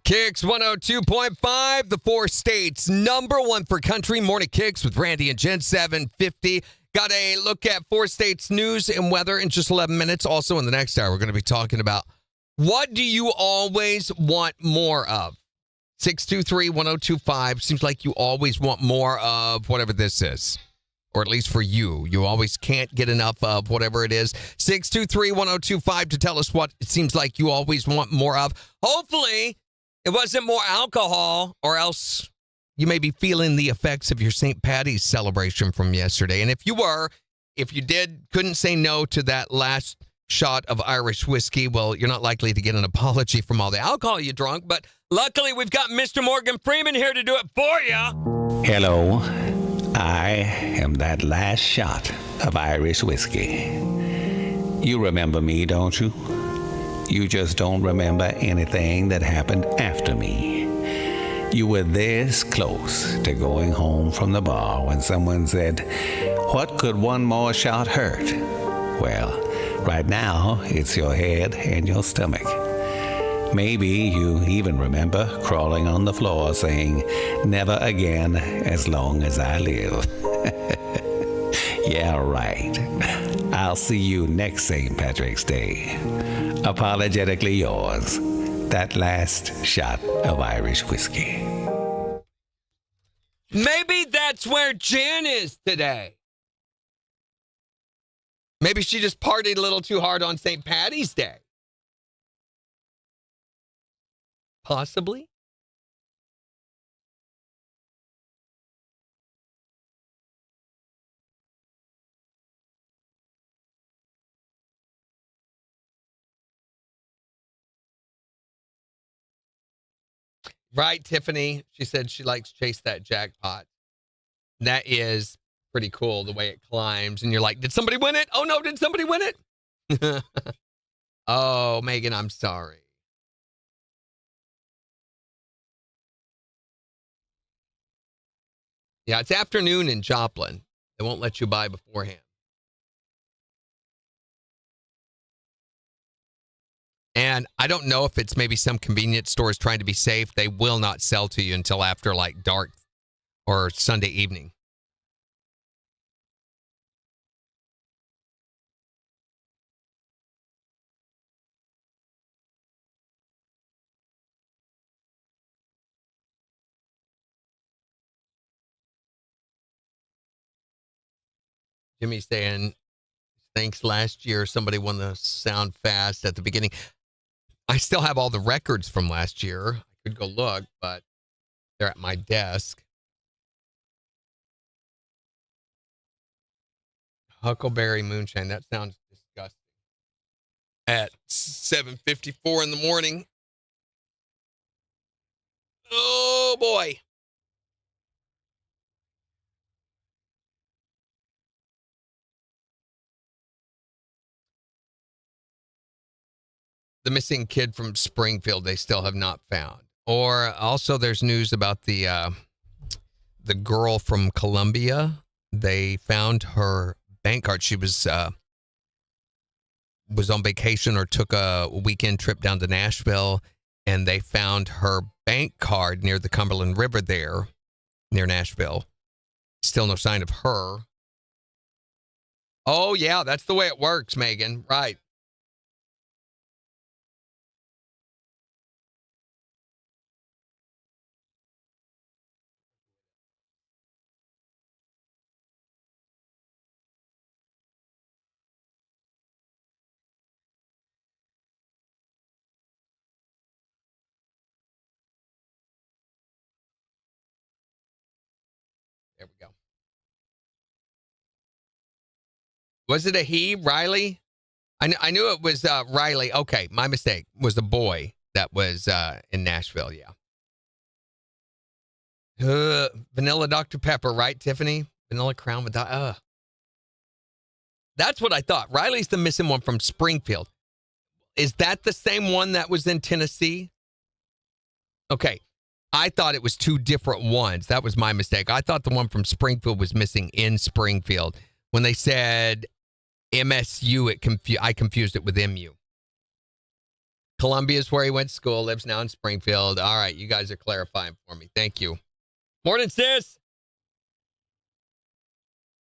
KIX 102.5, the 4 states, number 1 for country. Morning KIX with Randy and Jen, 750. Got a look at 4 states news and weather in just 11 minutes. Also, in the next hour, we're going to be talking about what do you always want more of? 623-1025. Seems like you always want more of whatever this is. Or at least for you. You always can't get enough of whatever it is. 623-1025 to tell us what it seems like you always want more of. Hopefully, it wasn't more alcohol, or else you may be feeling the effects of your St. Patty's celebration from yesterday. And if you couldn't say no to that last shot of Irish whiskey, well, you're not likely to get an apology from all the alcohol you drunk. But luckily, we've got Mr. Morgan Freeman here to do it for you. Hello, I am that last shot of Irish whiskey. You remember me, don't you? You just don't remember anything that happened after me. You were this close to going home from the bar when someone said, "What could one more shot hurt?" Well, right now, it's your head and your stomach. Maybe you even remember crawling on the floor saying, "Never again as long as I live." Yeah, right. I'll see you next St. Patrick's Day. Apologetically yours, that last shot of Irish whiskey. Maybe that's where Jan is today. Maybe she just partied a little too hard on St. Patty's Day. Possibly. Right, Tiffany. She said she likes Chase That Jackpot. That is pretty cool, the way it climbs. And you're like, did somebody win it? Oh, no, did somebody win it? Oh, Megan, I'm sorry. Yeah, it's afternoon in Joplin. They won't let you buy beforehand. And I don't know if it's maybe some convenience stores trying to be safe. They will not sell to you until after like dark or Sunday evening. Jimmy's saying, thanks last year, somebody won the Sound Fast at the beginning. I still have all the records from last year. I could go look, but they're at my desk. Huckleberry Moonshine. That sounds disgusting. At 7:54 in the morning. Oh, boy. The missing kid from Springfield, they still have not found. Or also there's news about the girl from Columbia. They found her bank card. She was on vacation or took a weekend trip down to Nashville, and they found her bank card near the Cumberland River there, near Nashville. Still no sign of her. Oh, yeah, that's the way it works, Megan. Right. There we go. Was it a he, Riley? I knew it was Riley. Okay, my mistake. Was the boy that was in Nashville, yeah. Vanilla Dr. Pepper, right, Tiffany? Vanilla Crown with that. That's what I thought. Riley's the missing one from Springfield. Is that the same one that was in Tennessee? Okay. I thought it was two different ones. That was my mistake. I thought the one from Springfield was missing in Springfield. When they said MSU, I confused it with MU. Columbia is where he went to school, lives now in Springfield. All right, you guys are clarifying for me. Thank you. Morning, sis.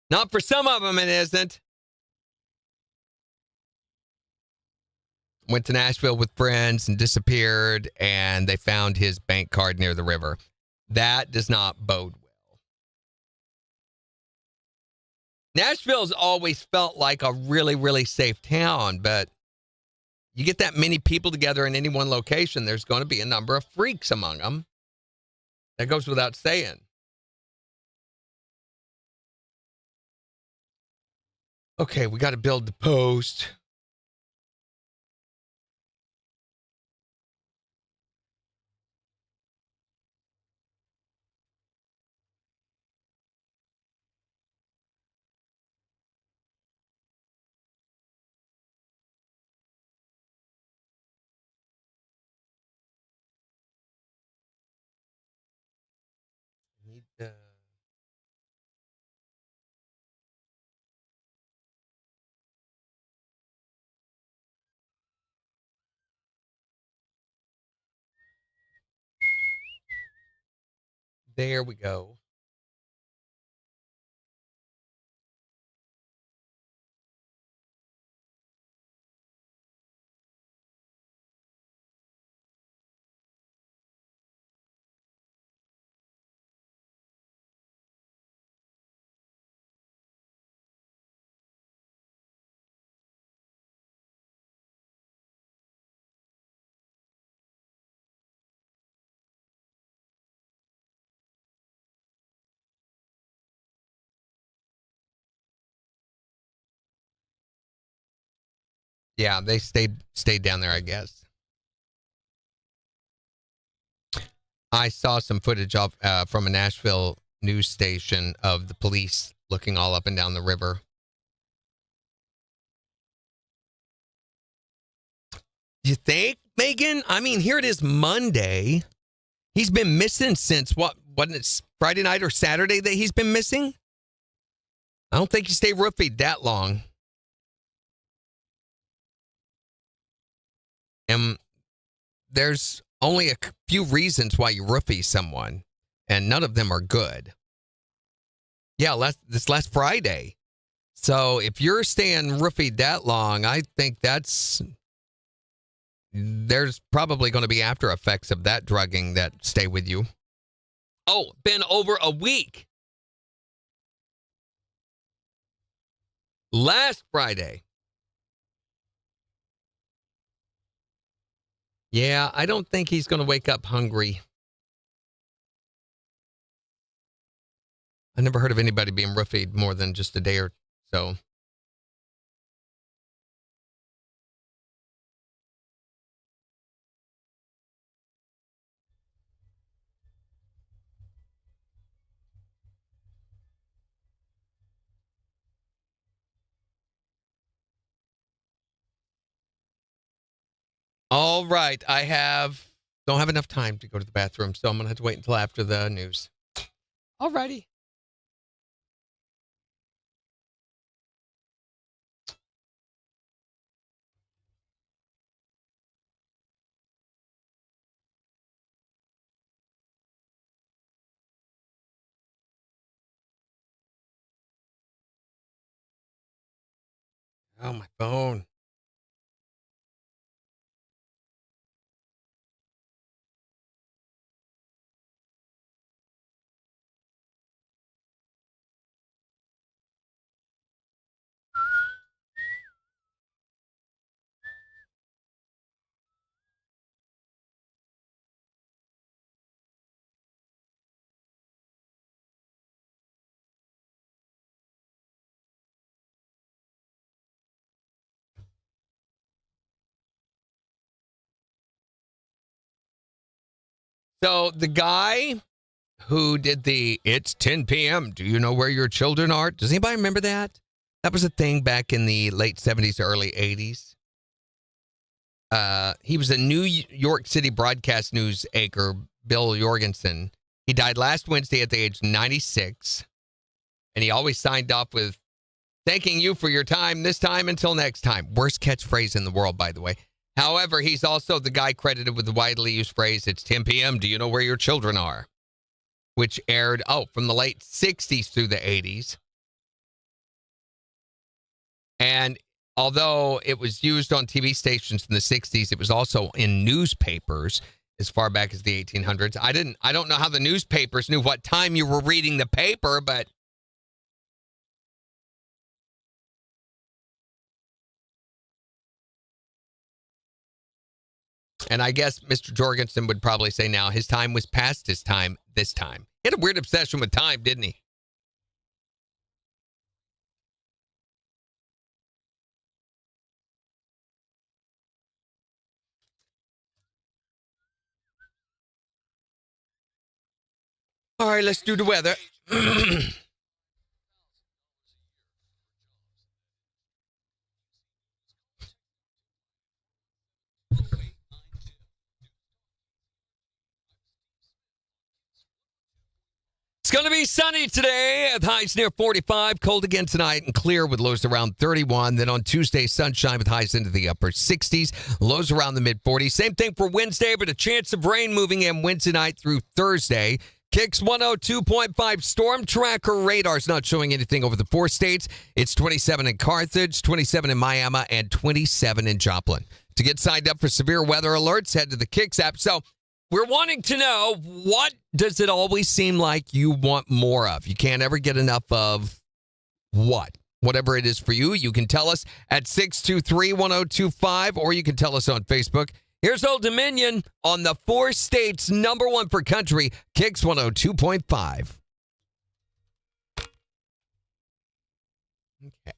Not for some of them, it isn't. Went to Nashville with friends and disappeared, and they found his bank card near the river. That does not bode well. Nashville's always felt like a really, really safe town, but you get that many people together in any one location, there's going to be a number of freaks among them. That goes without saying. Okay, we got to build the post. Need to... There we go. Yeah, they stayed down there, I guess. I saw some footage of from a Nashville news station of the police looking all up and down the river. You think, Megan? I mean, here it is Monday. He's been missing since what? Wasn't it Friday night or Saturday that he's been missing? I don't think you stay roofied that long. And there's only a few reasons why you roofie someone, and none of them are good. Yeah, this last Friday. So if you're staying roofied that long, I think there's probably going to be after effects of that drugging that stay with you. Oh, been over a week. Last Friday. Yeah, I don't think he's going to wake up hungry. I never heard of anybody being roofied more than just a day or so. All right, don't have enough time to go to the bathroom, so I'm going to have to wait until after the news. All righty. Oh, my phone. So the guy who did it's 10 p.m. Do you know where your children are? Does anybody remember that? That was a thing back in the late 70s, early 80s. He was a New York City broadcast news anchor, Bill Jorgensen. He died last Wednesday at the age of 96. And he always signed off with, thanking you for your time this time until next time. Worst catchphrase in the world, by the way. However, he's also the guy credited with the widely used phrase, it's 10 p.m. Do you know where your children are? Which aired, from the late 60s through the 80s. And although it was used on TV stations in the 60s, it was also in newspapers as far back as the 1800s. I don't know how the newspapers knew what time you were reading the paper, but and I guess Mr. Jorgensen would probably say now his time was past his time this time. He had a weird obsession with time, didn't he? All right, let's do the weather. It's going to be sunny today. Highs near 45. Cold again tonight and clear with lows around 31. Then on Tuesday, sunshine with highs into the upper 60s. Lows around the mid 40s. Same thing for Wednesday, but a chance of rain moving in Wednesday night through Thursday. KIX 102.5 storm tracker radar's not showing anything over the 4 states. It's 27 in Carthage, 27 in Miami, and 27 in Joplin. To get signed up for severe weather alerts, head to the KIX app. So we're wanting to know, what does it always seem like you want more of? You can't ever get enough of what? Whatever it is for you, you can tell us at 623-1025, or you can tell us on Facebook. Here's Old Dominion on the 4 states #1 for country, KIX 102.5. Okay.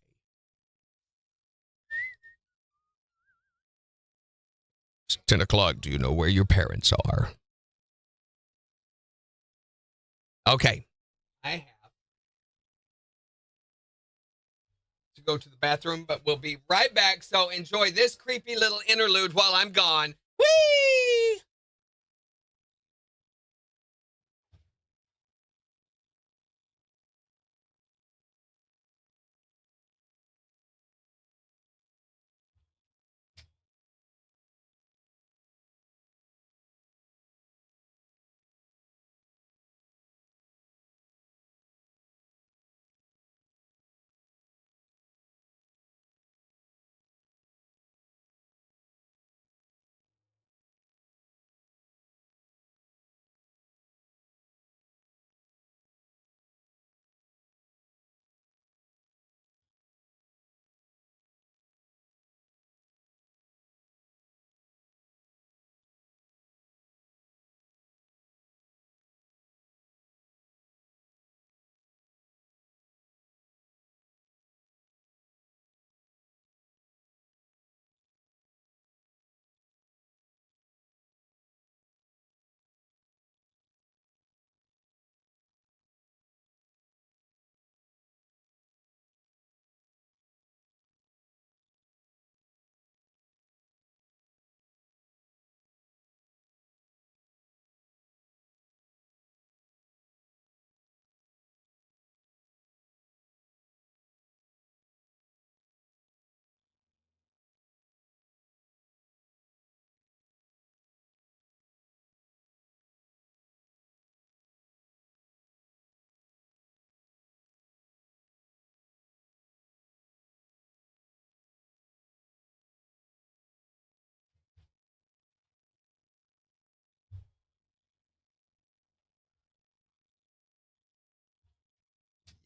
It's 10 o'clock. Do you know where your parents are? Okay. I have to go to the bathroom, but we'll be right back. So enjoy this creepy little interlude while I'm gone. Whee!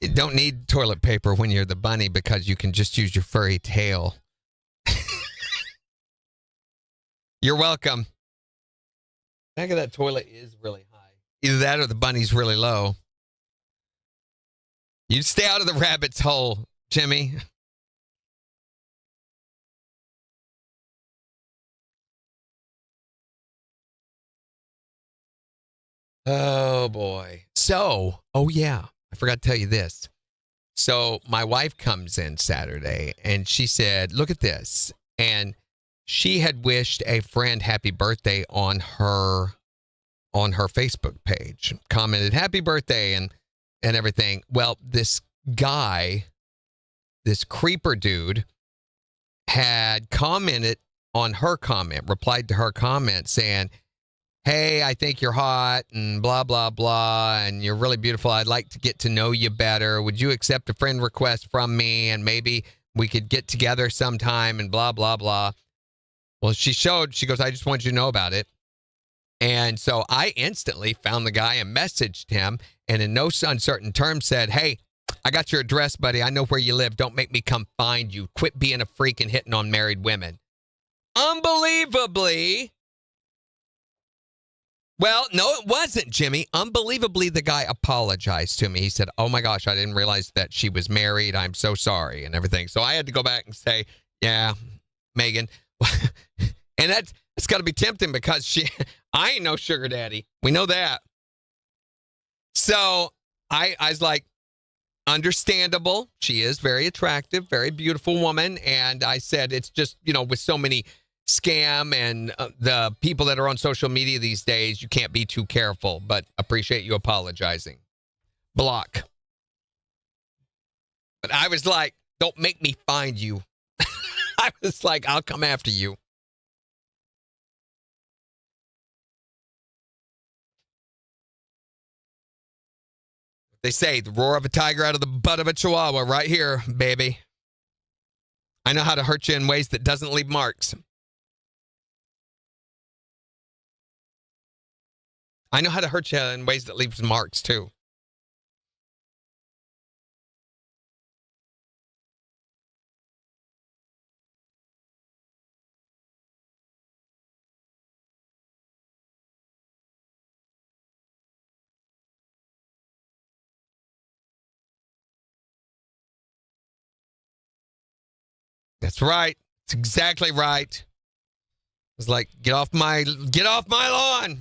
You don't need toilet paper when you're the bunny because you can just use your furry tail. You're welcome. Back of that toilet is really high. Either that or the bunny's really low. You stay out of the rabbit's hole, Jimmy. Oh, boy. So, oh, yeah. I forgot to tell you this. So my wife comes in Saturday and she said, look at this. And she had wished a friend happy birthday on her Facebook page, commented happy birthday and everything. Well, this guy, this creeper dude, had commented on her comment, replied to her comment saying, hey, I think you're hot and blah, blah, blah, and you're really beautiful. I'd like to get to know you better. Would you accept a friend request from me? And maybe we could get together sometime and blah, blah, blah. Well, she goes, I just wanted you to know about it. And so I instantly found the guy and messaged him and in no uncertain terms said, hey, I got your address, buddy. I know where you live. Don't make me come find you. Quit being a freak and hitting on married women. Unbelievably. Well, no, it wasn't, Jimmy. Unbelievably, the guy apologized to me. He said, oh my gosh, I didn't realize that she was married. I'm so sorry and everything. So I had to go back and say, yeah, Megan. And it's got to be tempting because I ain't no sugar daddy. We know that. So I was like, understandable. She is very attractive, very beautiful woman. And I said, it's just, with so many scam and the people that are on social media these days, you can't be too careful, but appreciate you apologizing. Block. But I was like, don't make me find you. I was like, I'll come after you. They say the roar of a tiger out of the butt of a chihuahua right here, baby. I know how to hurt you in ways that doesn't leave marks. I know how to hurt you in ways that leaves marks, too. That's right. It's exactly right. It's like, get off my lawn.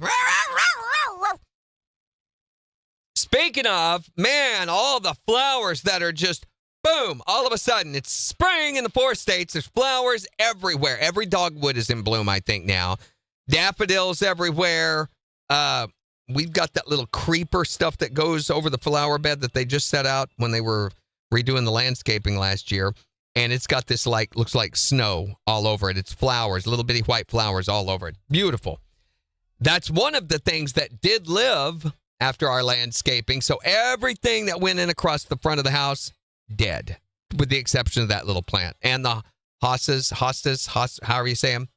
Speaking of, man, all the flowers that are just, boom, all of a sudden, it's spring in the 4 states. There's flowers everywhere. Every dogwood is in bloom, I think, now. Daffodils everywhere. We've got that little creeper stuff that goes over the flower bed that they just set out when they were redoing the landscaping last year. And it's got this, looks like snow all over it. It's flowers, little bitty white flowers all over it. Beautiful. That's one of the things that did live after our landscaping. So everything that went in across the front of the house, dead, with the exception of that little plant. And the hostas, however you say them,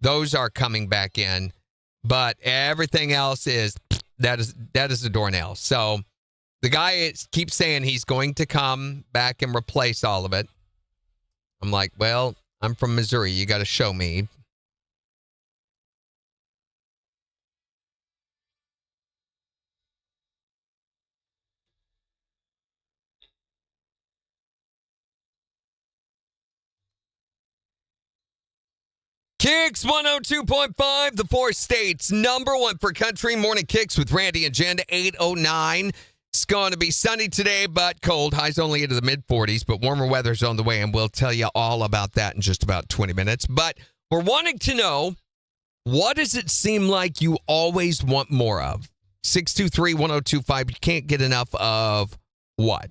those are coming back in. But everything else that is a doornail. So the guy keeps saying he's going to come back and replace all of it. I'm like, well, I'm from Missouri. You got to show me. KIX 102.5, the 4 states, #1 for country. Morning KIX with Randy and Jen, 8:09. It's going to be sunny today, but cold. Highs only into the mid-40s, but warmer weather's on the way, and we'll tell you all about that in just about 20 minutes. But we're wanting to know, what does it seem like you always want more of? 623-1025. You can't get enough of what?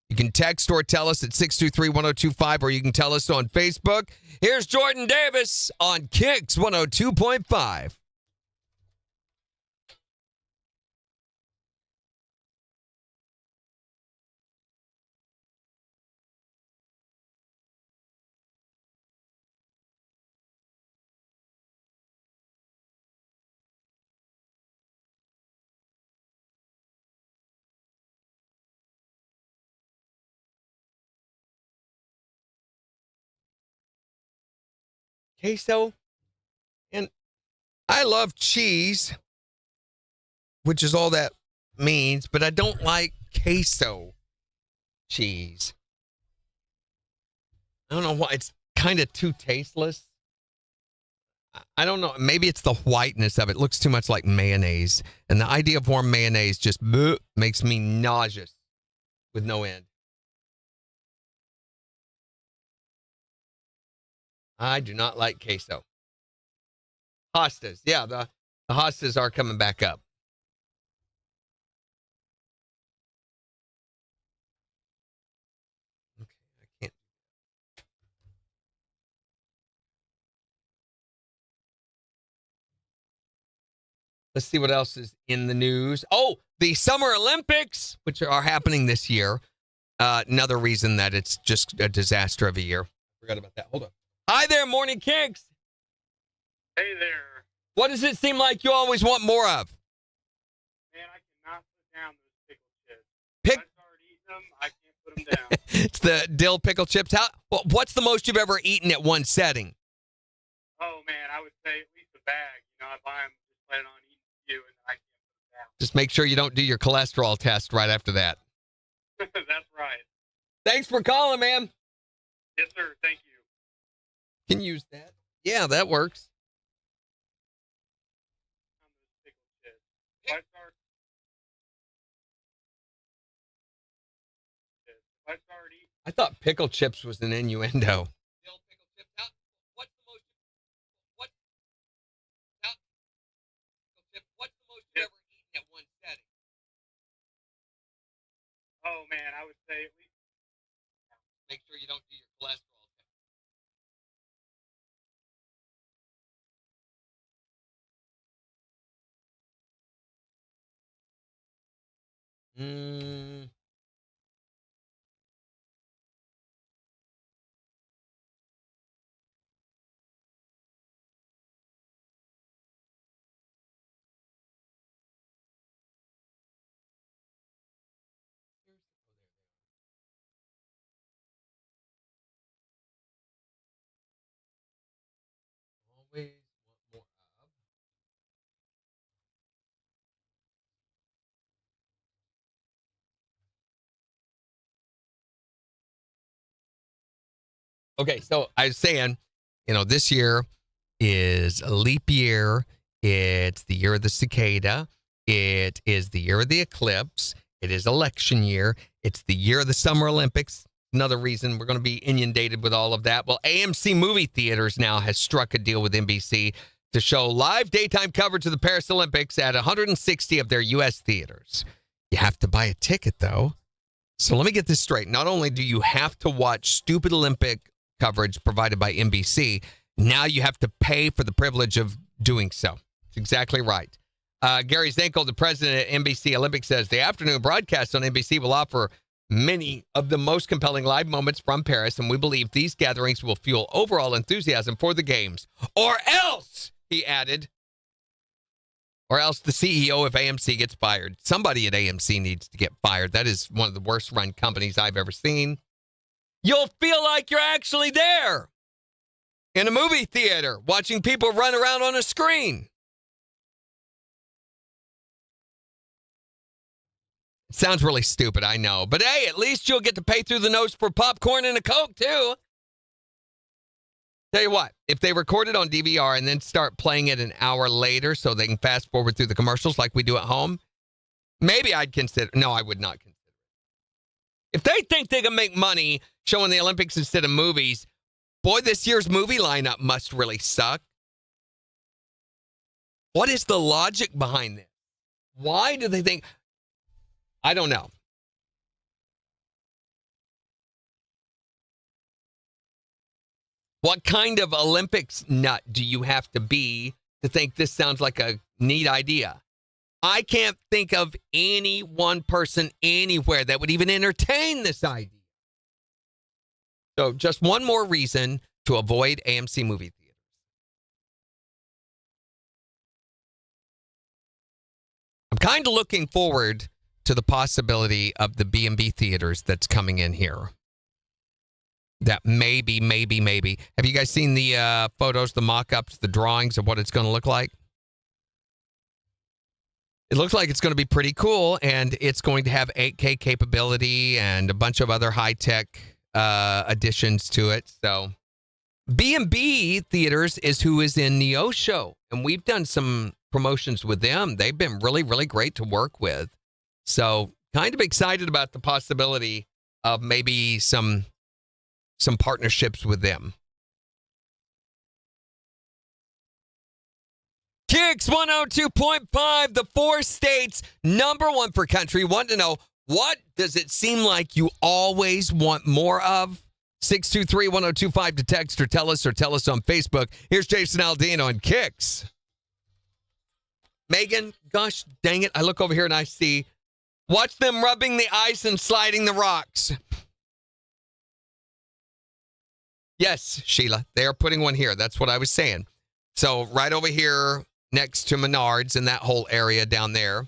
You can text or tell us at 623-1025, or you can tell us on Facebook. Here's Jordan Davis on KIX 102.5. Queso, and I love cheese, which is all that means, but I don't like queso cheese. I don't know why. It's kind of too tasteless. I don't know. Maybe it's the whiteness of it. It looks too much like mayonnaise. And the idea of warm mayonnaise just makes me nauseous with no end. I do not like queso. Hostas. Yeah, the hostas are coming back up. Okay, I can't. Let's see what else is in the news. Oh, the Summer Olympics, which are happening this year. another reason that it's just a disaster of a year. Forgot about that. Hold on. Hi there, Morning Kicks. Hey there. What does it seem like you always want more of? Man, I cannot put down those pickle chips. Pick- I start eating them, I can't put them down. It's the dill pickle chips. What's the most you've ever eaten at one setting? Oh, man, I would say at least a bag. You know, I buy them just planning on eating a few, and I can't put them down. Just make sure you don't do your cholesterol test right after that. That's right. Thanks for calling, man. Yes, sir. Thank you. Can use that. Yeah, that works. On those pickle chips. If I start eating, I thought pickle chips was an innuendo. Dill pickle chips. What's the most you've ever eaten at one setting? oh, man, I would say at least. Make sure you don't do your cholesterol test. Always want more of. Okay, so I was saying, this year is a leap year. It's the year of the cicada. It is the year of the eclipse. It is election year. It's the year of the Summer Olympics. Another reason we're going to be inundated with all of that. Well, AMC Movie Theaters now has struck a deal with NBC to show live daytime coverage of the Paris Olympics at 160 of their U.S. theaters. You have to buy a ticket, though. So let me get this straight. Not only do you have to watch stupid Olympic coverage provided by NBC, now you have to pay for the privilege of doing so. That's exactly right. Gary Zankel, the president at NBC Olympics, says the afternoon broadcast on NBC will offer many of the most compelling live moments from Paris, and we believe these gatherings will fuel overall enthusiasm for the games. Or else, he added, or else the CEO of AMC gets fired. Somebody at AMC needs to get fired. That is one of the worst run companies I've ever seen. You'll feel like you're actually there in a movie theater watching people run around on a screen. It sounds really stupid, I know. But hey, at least you'll get to pay through the nose for popcorn and a Coke, too. Tell you what, if they record it on DVR and then start playing it an hour later so they can fast forward through the commercials like we do at home, maybe I'd consider. No, I would not consider it. If they think they can make money showing the Olympics instead of movies, boy, this year's movie lineup must really suck. What is the logic behind this? Why do they think? I don't know. What kind of Olympics nut do you have to be to think this sounds like a neat idea? I can't think of any one person anywhere that would even entertain this idea. So just one more reason to avoid AMC movie theaters. I'm kind of looking forward to the possibility of the B&B theaters that's coming in here. That maybe. Have you guys seen the photos, the mock-ups, the drawings of what it's going to look like? It looks like it's going to be pretty cool, and it's going to have 8K capability and a bunch of other high-tech additions to it. So B&B Theaters is who is in Neo Show, and we've done some promotions with them. They've been really, really great to work with. So kind of excited about the possibility of maybe some partnerships with them. KIX 102.5, the 4 states, number one for country. Want to know, what does it seem like you always want more of? 623-1025 to text or tell us on Facebook. Here's Jason Aldean on KIX. Megan, gosh dang it, I look over here and I see, watch them rubbing the ice and sliding the rocks. Yes, Sheila, they are putting one here. That's what I was saying. So right over here next to Menards in that whole area down there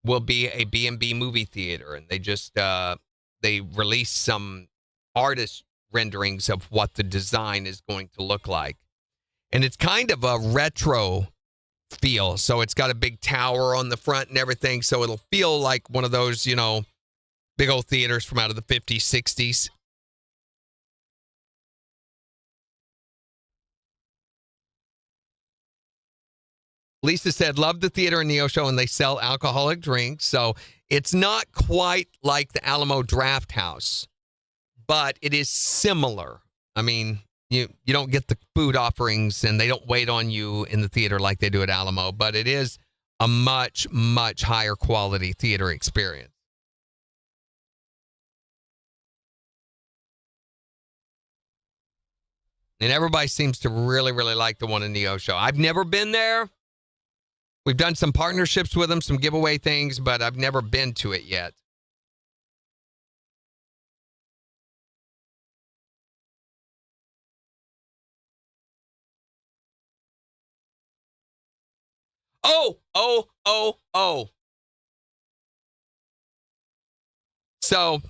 will be a B&B movie theater. And they just, they released some artist renderings of what the design is going to look like. And it's kind of a retro feel. So it's got a big tower on the front and everything. So it'll feel like one of those, you know, big old theaters from out of the 50s, 60s. Lisa said, love the theater and Neo Show, and they sell alcoholic drinks. So it's not quite like the Alamo Draft House, but it is similar. I mean, you don't get the food offerings, and they don't wait on you in the theater like they do at Alamo, but it is a much, much higher quality theater experience. And everybody seems to really, really like the one in Neo Show. I've never been there. We've done some partnerships with them, some giveaway things, but I've never been to it yet. Oh. So,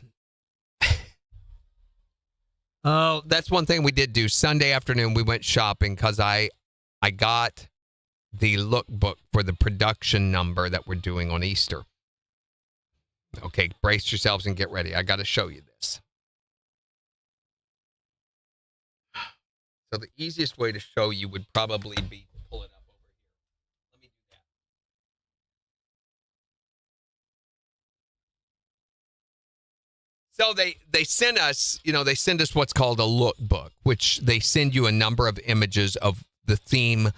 that's one thing we did do. Sunday afternoon, we went shopping because I got the lookbook for the production number that we're doing on Easter. Okay, brace yourselves and get ready. I got to show you this. So the easiest way to show you would probably be to pull it up over here. Let me do that. So they send us, they send us what's called a lookbook, which they send you a number of images of the theme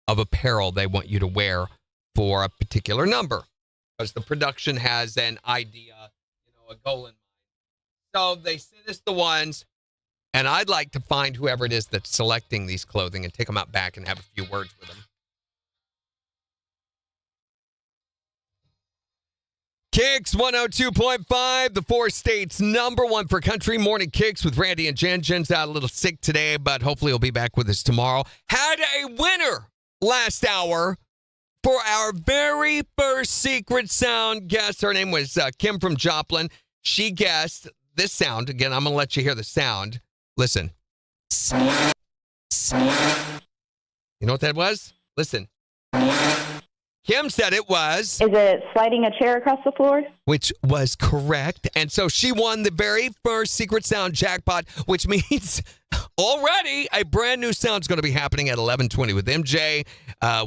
of apparel they want you to wear for a particular number. Because the production has an idea, a goal in mind. So they send us the ones, and I'd like to find whoever it is that's selecting these clothing and take them out back and have a few words with them. KIX 102.5, the 4 states number one for country. Morning KIX with Randy and Jen. Jen's out a little sick today, but hopefully he'll be back with us tomorrow. Had a winner last hour for our very first Secret Sound guest. Her name was Kim from Joplin. She guessed this sound. Again, I'm going to let you hear the sound. Listen. You know what that was? Listen. Kim said it was. Is it sliding a chair across the floor? Which was correct. And so she won the very first Secret Sound jackpot, which means already a brand new sound is going to be happening at 11:20 with MJ.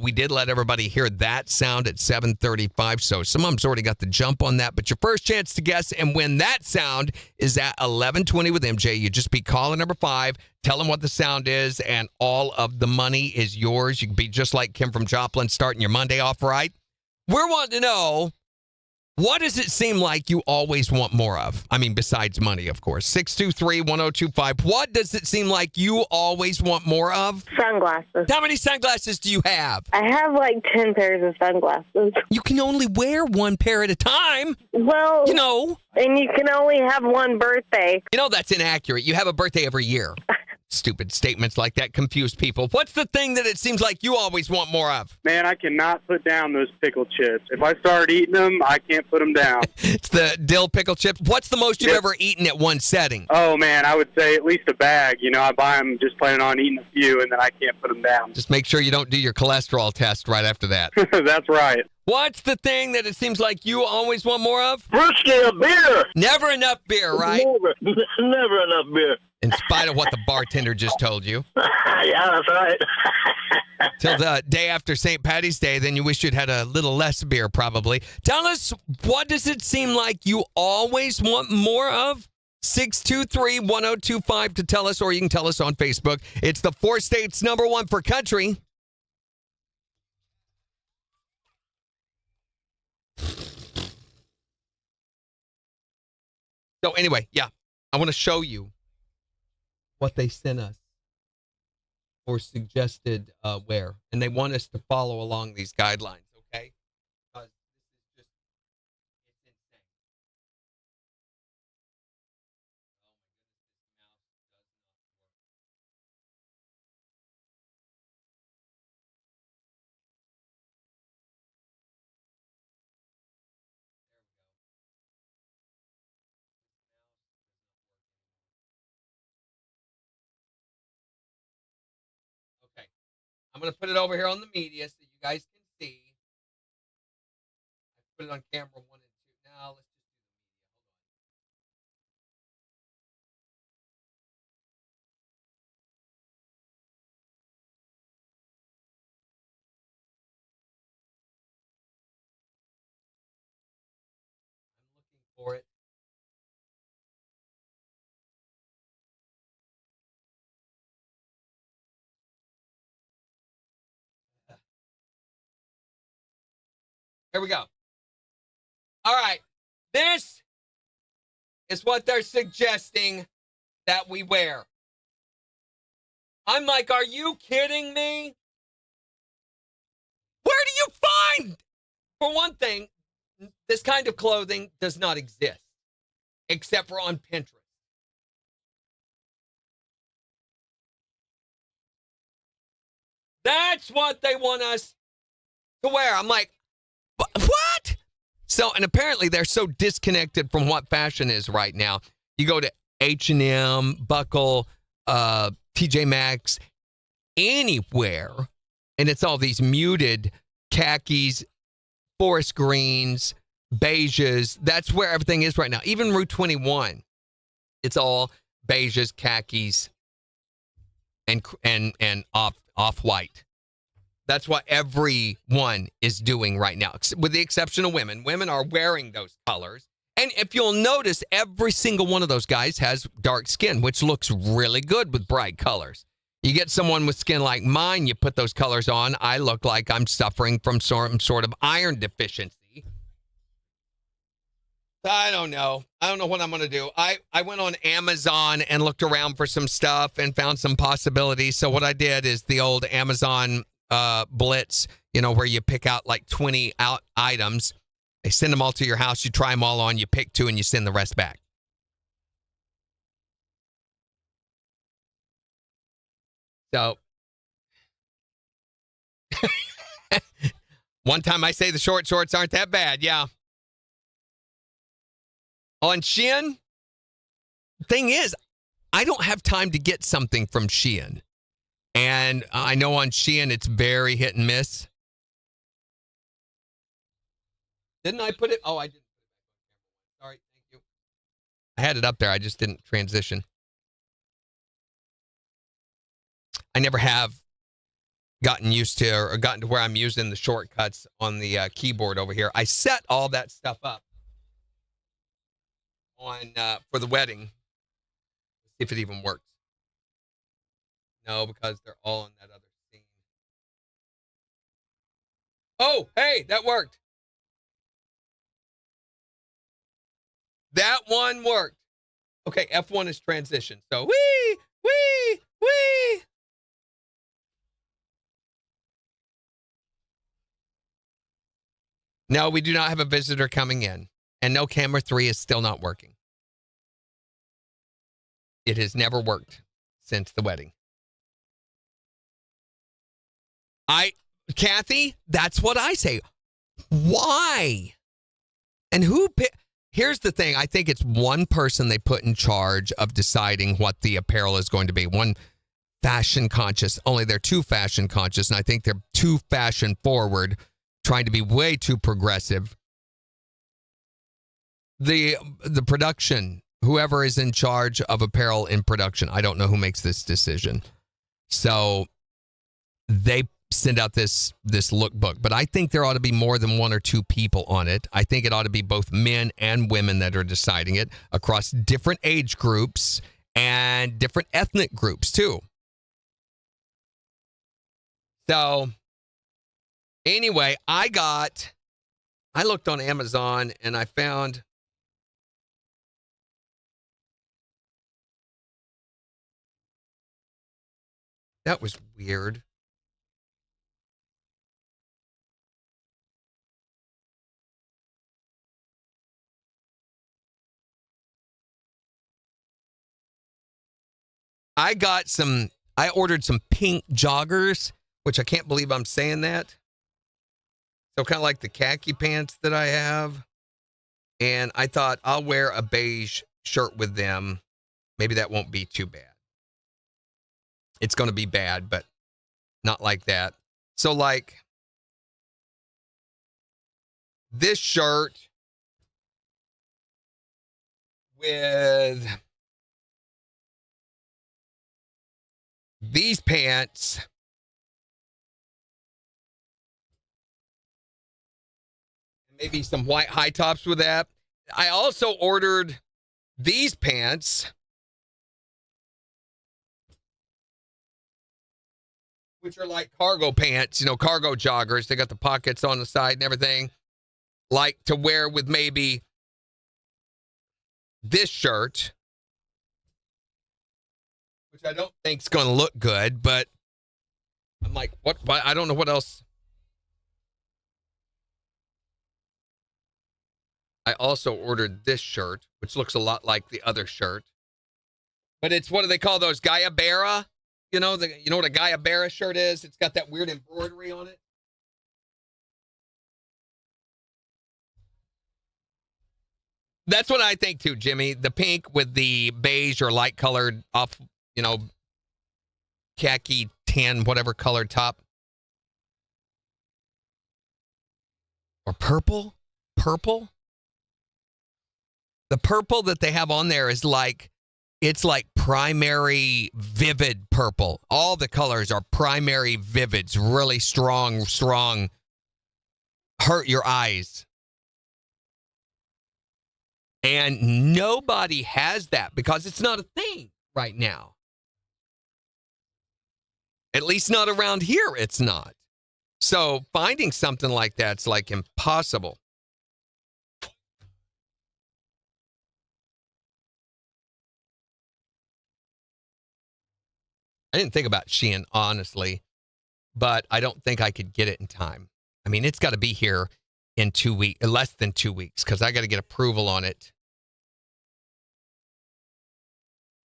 We did let everybody hear that sound at 7:35. So some of them's already got the jump on that. But your first chance to guess and win that sound is at 11:20 with MJ. You just be caller number 5. Tell them what the sound is, and all of the money is yours. You can be just like Kim from Joplin, starting your Monday off right. We're wanting to know, what does it seem like you always want more of? I mean, besides money, of course. 623-1025. What does it seem like you always want more of? Sunglasses. How many sunglasses do you have? I have like 10 pairs of sunglasses. You can only wear one pair at a time. Well, and you can only have one birthday. That's inaccurate. You have a birthday every year. Stupid statements like that confuse people. What's the thing that it seems like you always want more of? Man, I cannot put down those pickle chips. If I start eating them, I can't put them down. It's the dill pickle chips. What's the most you've ever eaten at one setting? Oh, man, I would say at least a bag. I buy them just planning on eating a few, and then I can't put them down. Just make sure you don't do your cholesterol test right after that. That's right. What's the thing that it seems like you always want more of? Whiskey or beer. Never enough beer, right? Never enough beer. In spite of what the bartender just told you. Yeah, that's right. Till the day after St. Patty's Day, then you wish you'd had a little less beer, probably. Tell us, what does it seem like you always want more of? 623-1025 to tell us, or you can tell us on Facebook. It's the 4 states number one for country. So anyway, yeah, I want to show you what they sent us or suggested wear. And they want us to follow along these guidelines, okay? Because this is just, it's insane. I'm going to put it over here on the media so you guys can see. I put it on camera 1 and 2. Now let's just I'm looking for it. Here we go. All right. This is what they're suggesting that we wear. I'm like, are you kidding me? Where do you find? For one thing, this kind of clothing does not exist except for on Pinterest. That's what they want us to wear. I'm like, what? So, and apparently they're so disconnected from what fashion is right now. You go to H&M, Buckle, TJ Maxx, anywhere, and it's all these muted khakis, forest greens, beiges. That's where everything is right now. Even Route 21, it's all beiges, khakis, and off-white. That's what everyone is doing right now, with the exception of women. Women are wearing those colors. And if you'll notice, every single one of those guys has dark skin, which looks really good with bright colors. You get someone with skin like mine, you put those colors on, I look like I'm suffering from some sort of iron deficiency. I don't know. I don't know what I'm going to do. I went on Amazon and looked around for some stuff and found some possibilities. So what I did is the old Amazon blitz, where you pick out like 20 items. They send them all to your house. You try them all on. You pick 2 and you send the rest back. So one time I say the short shorts aren't that bad. Yeah. On Shein, thing is, I don't have time to get something from Shein. And I know on Shein, it's very hit and miss. Didn't I put it? Oh, I didn't. Sorry. Thank you. I had it up there. I just didn't transition. I never have gotten used to or gotten to where I'm using the shortcuts on the keyboard over here. I set all that stuff up on for the wedding. Let's see if it even works. No, because they're all on that other scene. Oh, hey, that worked. That one worked. Okay, F1 is transition. So, wee. No, we do not have a visitor coming in. And no, camera 3 is still not working. It has never worked since the wedding. Kathy, that's what I say. Why? And here's the thing. I think it's one person they put in charge of deciding what the apparel is going to be. One fashion conscious. Only they're too fashion conscious, and I think they're too fashion forward, trying to be way too progressive. The production, whoever is in charge of apparel in production, I don't know who makes this decision. So they send out this lookbook, but I think there ought to be more than 1 or 2 people on it. I think it ought to be both men and women that are deciding it across different age groups and different ethnic groups too. So anyway, I looked on Amazon and I found that was weird. I ordered some pink joggers, which I can't believe I'm saying that. So kind of like the khaki pants that I have. And I thought I'll wear a beige shirt with them. Maybe that won't be too bad. It's going to be bad, but not like that. So like this shirt with these pants, maybe some white high tops with that. I also ordered these pants, which are like cargo pants, cargo joggers. They got the pockets on the side and everything, like to wear with maybe this shirt, which I don't think is going to look good, but I'm like, what? I don't know what else. I also ordered this shirt, which looks a lot like the other shirt, but it's, what do they call those? Guyabera? You know what a Guyabera shirt is? It's got that weird embroidery on it. That's what I think too, Jimmy. The pink with the beige or light colored off, khaki tan, whatever colored top. Or purple? Purple? The purple that they have on there is like, it's like primary vivid purple. All the colors are primary vivids, really strong, hurt your eyes. And nobody has that because it's not a thing right now. At least not around here, it's not. So finding something like that's like impossible. I didn't think about Shein, honestly, but I don't think I could get it in time. I mean, it's got to be here in 2 weeks, less than 2 weeks, because I got to get approval on it.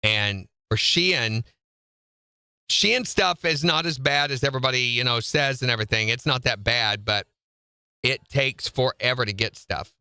And for Shein stuff is not as bad as everybody, says and everything. It's not that bad, but it takes forever to get stuff.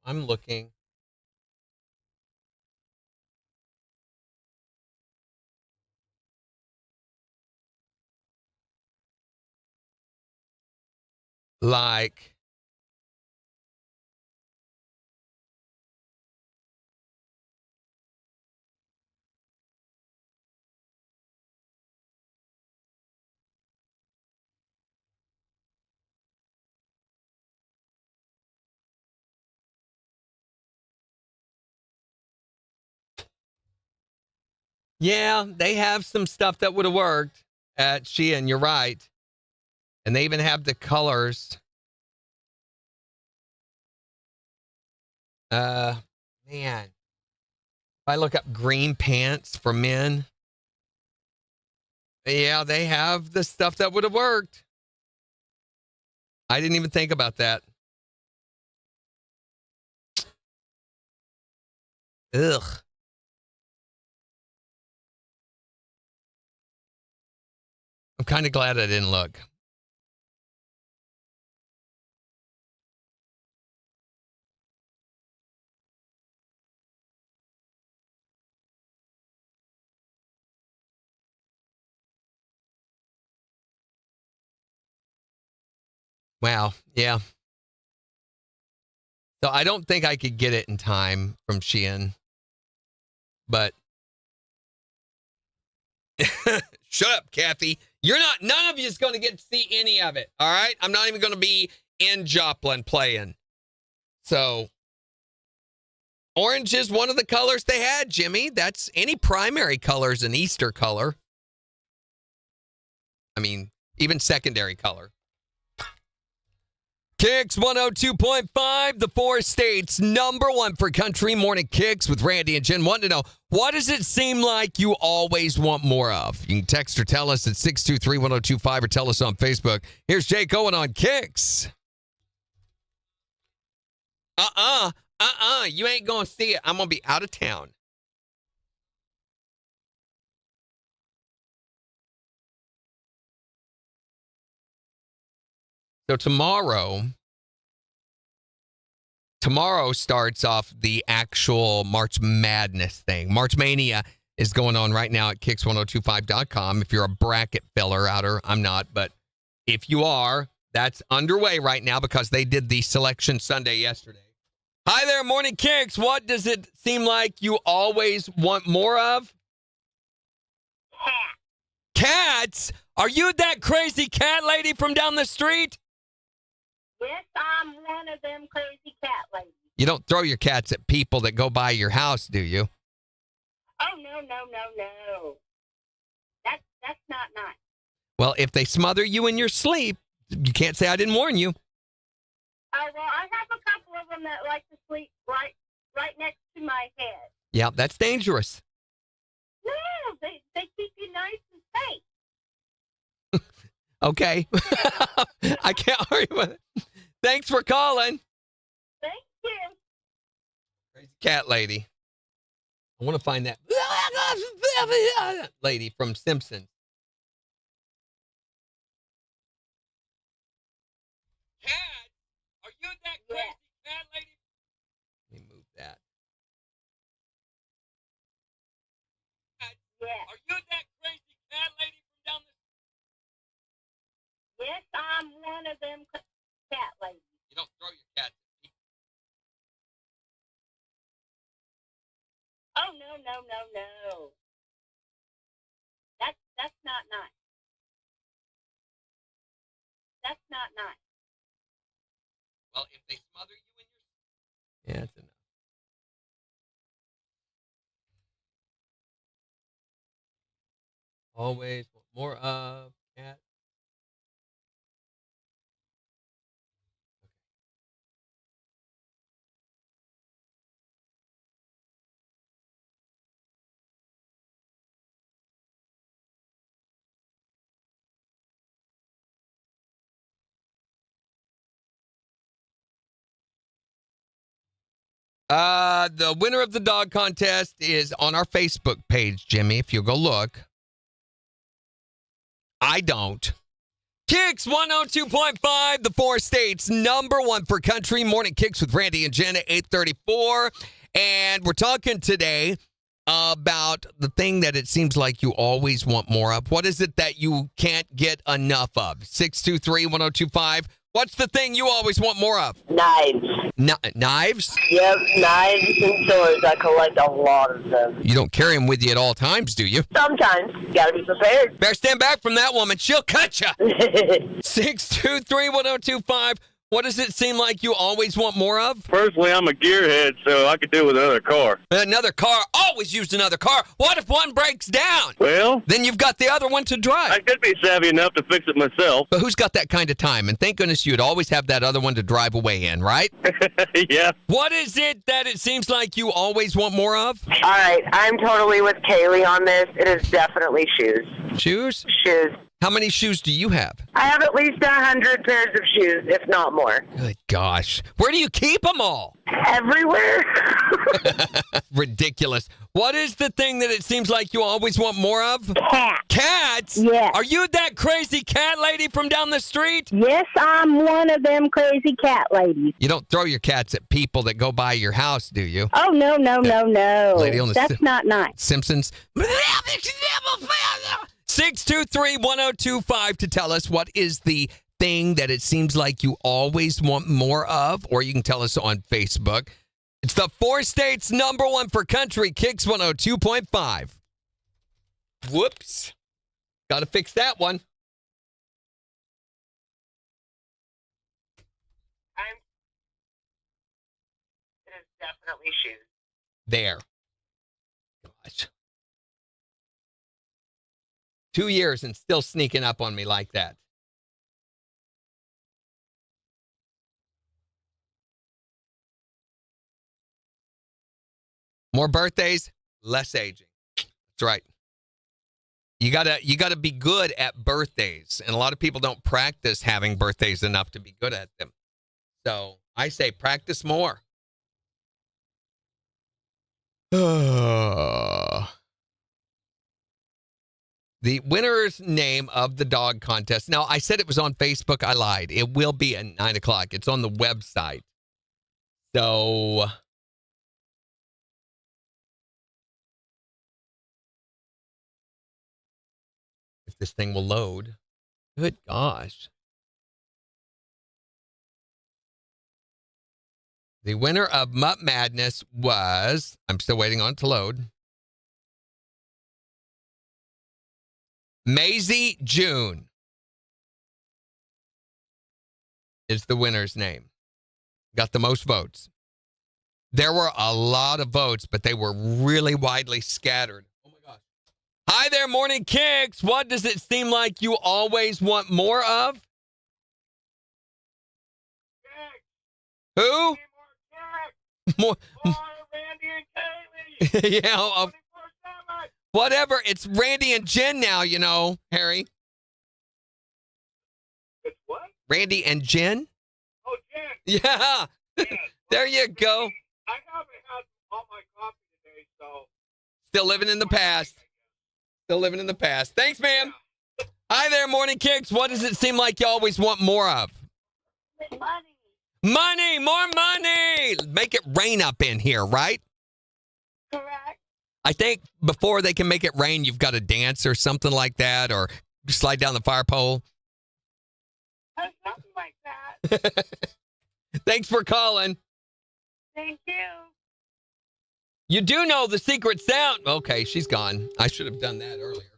I'm looking. Like, yeah, they have some stuff that would have worked at Shein. You're right. And they even have the colors. Man. If I look up green pants for men, yeah, they have the stuff that would have worked. I didn't even think about that. Ugh. I'm kind of glad I didn't look. Wow. Yeah. So I don't think I could get it in time from Shein. But shut up, Kathy. None of you is going to get to see any of it. All right. I'm not even going to be in Joplin playing. So Orange is one of the colors they had, Jimmy. That's any primary color is an Easter color. I mean, even secondary color. KIX 102.5, the four states, #1 for country morning KIX with Randy and Jen. Want to know, what does it seem like you always want more of? You can text or tell us at 623-1025 or tell us on Facebook. Here's Jake Owen on KIX. You ain't going to see it. I'm going to be out of town. So tomorrow starts off the actual March Madness thing. March Mania is going on right now at KIX1025.com. If you're a bracket filler outer, I'm not, but if you are, that's underway right now because they did the selection Sunday yesterday. Hi there, Morning KIX. What does it seem like you always want more of? Cats? Are you that crazy cat lady from down the street? Yes, I'm one of them crazy cat ladies. You don't throw your cats at people that go by your house, do you? Oh, no. That's not nice. Well, if they smother you in your sleep, you can't say I didn't warn you. Oh, well, I have a couple of them that like to sleep right next to my head. Yeah, that's dangerous. No, they keep you nice and safe. Okay. I can't argue with it. Thanks for calling. Thank you. Crazy cat lady. I want to find that lady from Simpsons. Cat? Are you that crazy cat lady? Let me move that. Cat, Yes. are you that crazy cat lady from down the... Yes, I'm one of them cat ladies. You don't throw your cat at people. Oh, no. That's not nice. That's not nice. Well, if they smother you in your... Yeah, that's enough. Always want more of cat. The winner of the dog contest is on our Facebook page, Jimmy, if you'll go look. I don't. KIX 102.5, the four states, #1 for country. Morning KIX with Randy and Jen at 8:34. And we're talking today about the thing that it seems like you always want more of. What is it that you can't get enough of? 623-1025. What's the thing you always want more of? Knives. Knives? Yep, knives and swords. I collect a lot of them. You don't carry them with you at all times, do you? Sometimes. Gotta be prepared. Better stand back from that woman. She'll cut you. 623-1025. What does it seem like you always want more of? Personally, I'm a gearhead, so I could do with another car. Another car. Always used another car. What if one breaks down? Well, Then you've got the other one to drive. I could be savvy enough to fix it myself. But who's got that kind of time? And thank goodness you'd always have that other one to drive away in, right? Yeah. What is it that it seems like you always want more of? All right, I'm totally with Kaylee on this. It is definitely shoes. Shoes? Shoes. How many shoes do you have? I have at least 100 pairs of shoes, if not more. Good gosh. Where do you keep them all? Everywhere. Ridiculous. What is the thing that it seems like you always want more of? Cat. Cats? Yes. Are you that crazy cat lady from down the street? Yes, I'm one of them crazy cat ladies. You don't throw your cats at people that go by your house, do you? Oh, no. Lady on the That's not nice. Simpsons. 623-1025 to tell us what is the thing that it seems like you always want more of, or you can tell us on Facebook. It's the four states #1 for country, KIX 102.5. Whoops. Got to fix that one. It is definitely shoes. There. Gosh. 2 years and still sneaking up on me like that. More birthdays, less aging. That's right. You gotta be good at birthdays, and a lot of people don't practice having birthdays enough to be good at them. So I say practice more. The winner's name of the dog contest. Now, I said it was on Facebook. I lied. It will be at 9 o'clock. It's on the website. So if this thing will load. Good gosh. The winner of Mutt Madness was, I'm still waiting on it to load, Maisie June is the winner's name. Got the most votes. There were a lot of votes, but they were really widely scattered. Oh my gosh. Hi there, Morning Kicks. What does it seem like you always want more of? Who? More. Randy and Kaylee. Yeah. Whatever. It's Randy and Jen now, you know, Harry. It's what? Randy and Jen? Oh, Jen. Yeah. Yes. There you go. I haven't had all my coffee today, so. Still living in the past. Still living in the past. Thanks, ma'am. Hi there, Morning Kicks. What does it seem like you always want more of? Money. Money, more money. Make it rain up in here, right? Correct. I think before they can make it rain, you've got to dance or something like that, or slide down the fire pole. Something like that. Thanks for calling. Thank you. You do know the secret sound. Okay, she's gone. I should have done that earlier. Of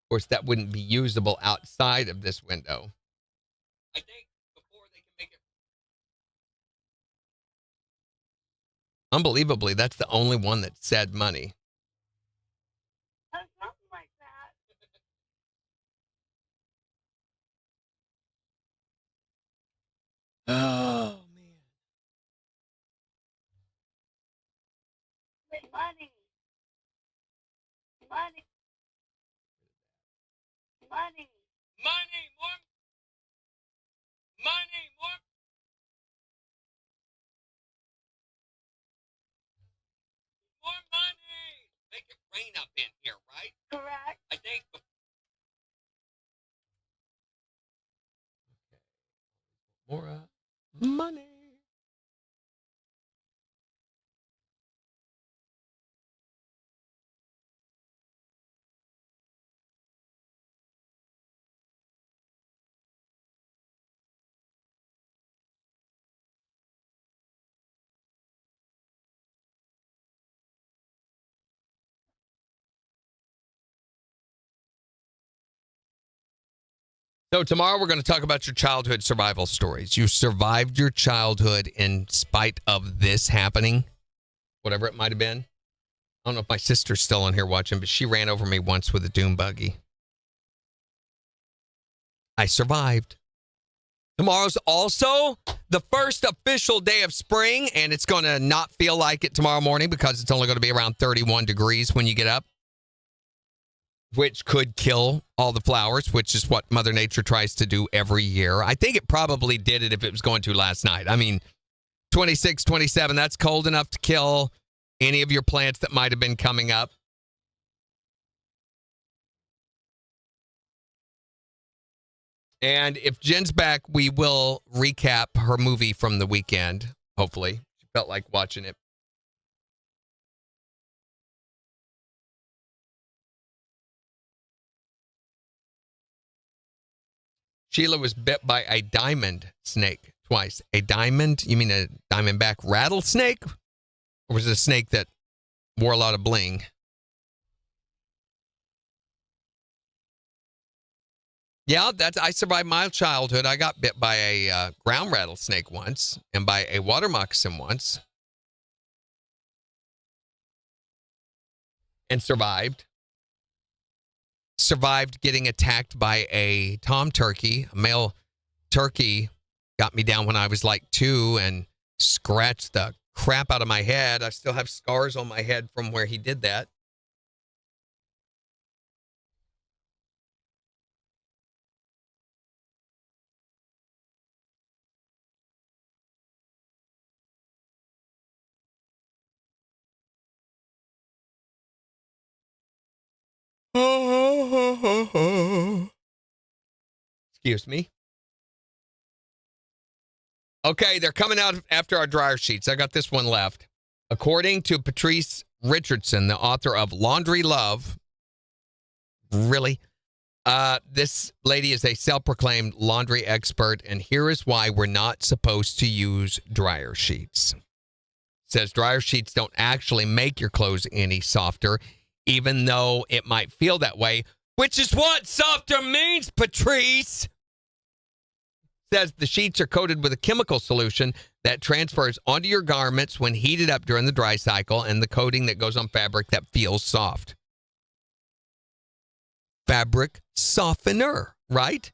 course, that wouldn't be usable outside of this window. I think before they can make it. Unbelievably, that's the only one that said money. Something like that. Oh, man. Money. Money. Money. Money, more. Money, more. More money. Make it rain up in here, right? Correct. I think. More money. So tomorrow we're going to talk about your childhood survival stories. You survived your childhood in spite of this happening, whatever it might have been. I don't know if my sister's still on here watching, but she ran over me once with a doom buggy. I survived. Tomorrow's also the first official day of spring, and it's going to not feel like it tomorrow morning because it's only going to be around 31 degrees when you get up, which could kill all the flowers, which is what Mother Nature tries to do every year. I think it probably did it if it was going to last night. I mean, 26, 27, that's cold enough to kill any of your plants that might have been coming up. And if Jen's back, we will recap her movie from the weekend, hopefully. She felt like watching it. Sheila was bit by a diamond snake twice. A diamond? You mean a diamondback rattlesnake? Or was it a snake that wore a lot of bling? Yeah, I survived my childhood. I got bit by a ground rattlesnake once and by a water moccasin once. and survived. Survived getting attacked by a tom turkey. A male turkey got me down when I was like 2 and scratched the crap out of my head. I still have scars on my head from where he did that. Excuse me. Okay, they're coming out after our dryer sheets. I got this one left. According to Patrice Richardson, the author of Laundry Love, really? This lady is a self-proclaimed laundry expert, and here is why we're not supposed to use dryer sheets. Says dryer sheets don't actually make your clothes any softer, even though it might feel that way, which is what softer means, Patrice. Says the sheets are coated with a chemical solution that transfers onto your garments when heated up during the dry cycle, and the coating that goes on fabric that feels soft. Fabric softener, right?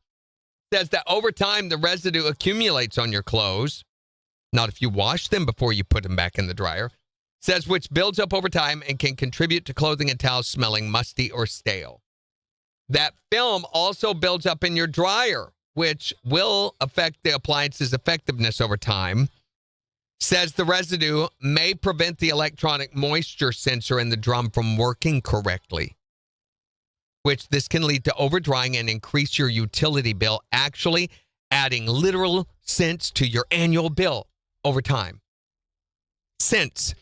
Says that over time the residue accumulates on your clothes. Not if you wash them before you put them back in the dryer. Says which builds up over time and can contribute to clothing and towels smelling musty or stale. That film also builds up in your dryer, which will affect the appliance's effectiveness over time. Says the residue may prevent the electronic moisture sensor in the drum from working correctly, which this can lead to overdrying and increase your utility bill, actually adding literal cents to your annual bill over time. Cents.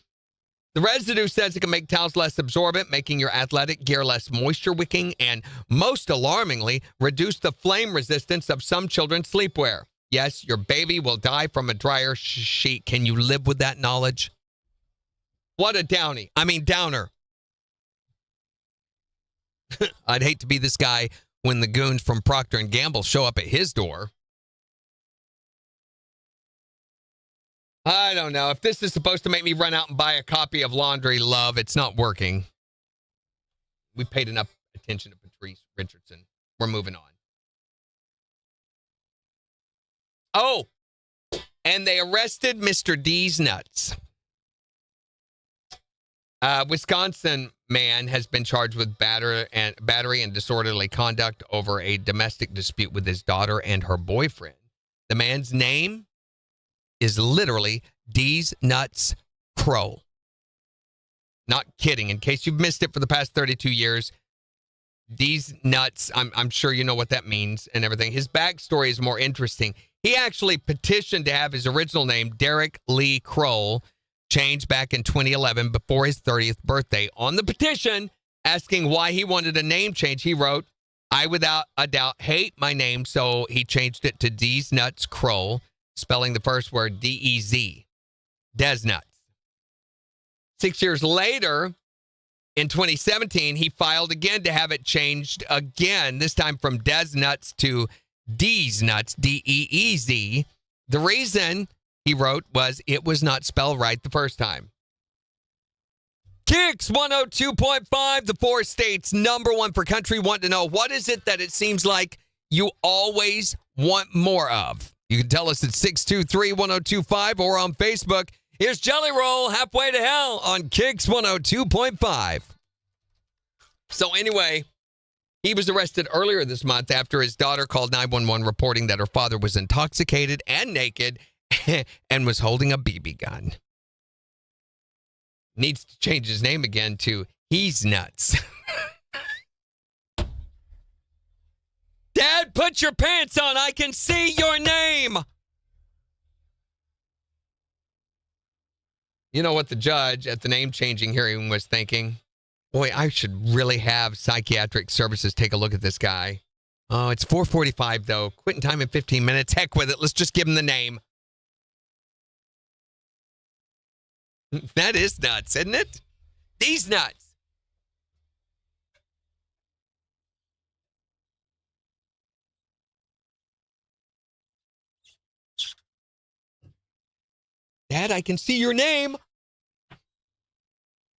The residue says it can make towels less absorbent, making your athletic gear less moisture-wicking, and most alarmingly, reduce the flame resistance of some children's sleepwear. Yes, your baby will die from a dryer sheet. Can you live with that knowledge? What a downer. I'd hate to be this guy when the goons from Procter & Gamble show up at his door. I don't know. If this is supposed to make me run out and buy a copy of Laundry Love, it's not working. We paid enough attention to Patrice Richardson. We're moving on. Oh, and they arrested Mr. D's nuts. Wisconsin man has been charged with battery and disorderly conduct over a domestic dispute with his daughter and her boyfriend. The man's name is literally D's Nuts Crow. Not kidding. In case you've missed it for the past 32 years, D's Nuts, I'm sure you know what that means and everything. His backstory is more interesting. He actually petitioned to have his original name, Derek Lee Kroll, changed back in 2011 before his 30th birthday. On the petition, asking why he wanted a name change, he wrote, I without a doubt hate my name, so he changed it to D's Nuts Kroll, spelling the first word D-E-Z. Des Nuts. 6 years later, in 2017, he filed again to have it changed again, this time from Des Nuts to D's Nuts, D-E-E-Z. The reason, he wrote, was it was not spelled right the first time. KIX 102.5, the 4 states #1 for country. Want to know, what is it that it seems like you always want more of? You can tell us at 623-1025 or on Facebook. Here's Jelly Roll, Halfway to Hell on KIX 102.5. So anyway, he was arrested earlier this month after his daughter called 911 reporting that her father was intoxicated and naked and was holding a BB gun. Needs to change his name again to He's Nuts. Dad, put your pants on. I can see your name. You know what the judge at the name-changing hearing was thinking? Boy, I should really have psychiatric services take a look at this guy. Oh, it's 4:45, though. Quitting time in 15 minutes. Heck with it. Let's just give him the name. That is nuts, isn't it? These nuts. Dad, I can see your name.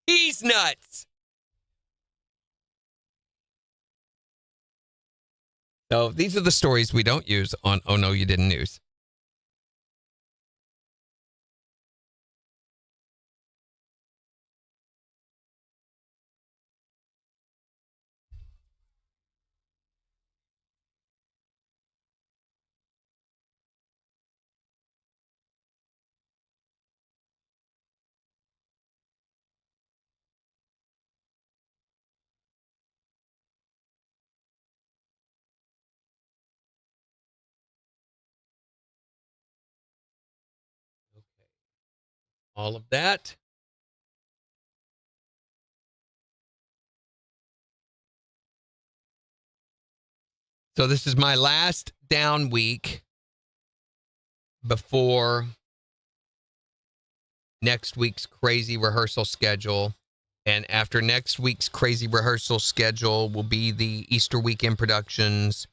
He's nuts. So these are the stories we don't use on Oh No, You Didn't News. All of that. So this is my last down week before next week's crazy rehearsal schedule. And after next week's crazy rehearsal schedule will be the Easter weekend productions,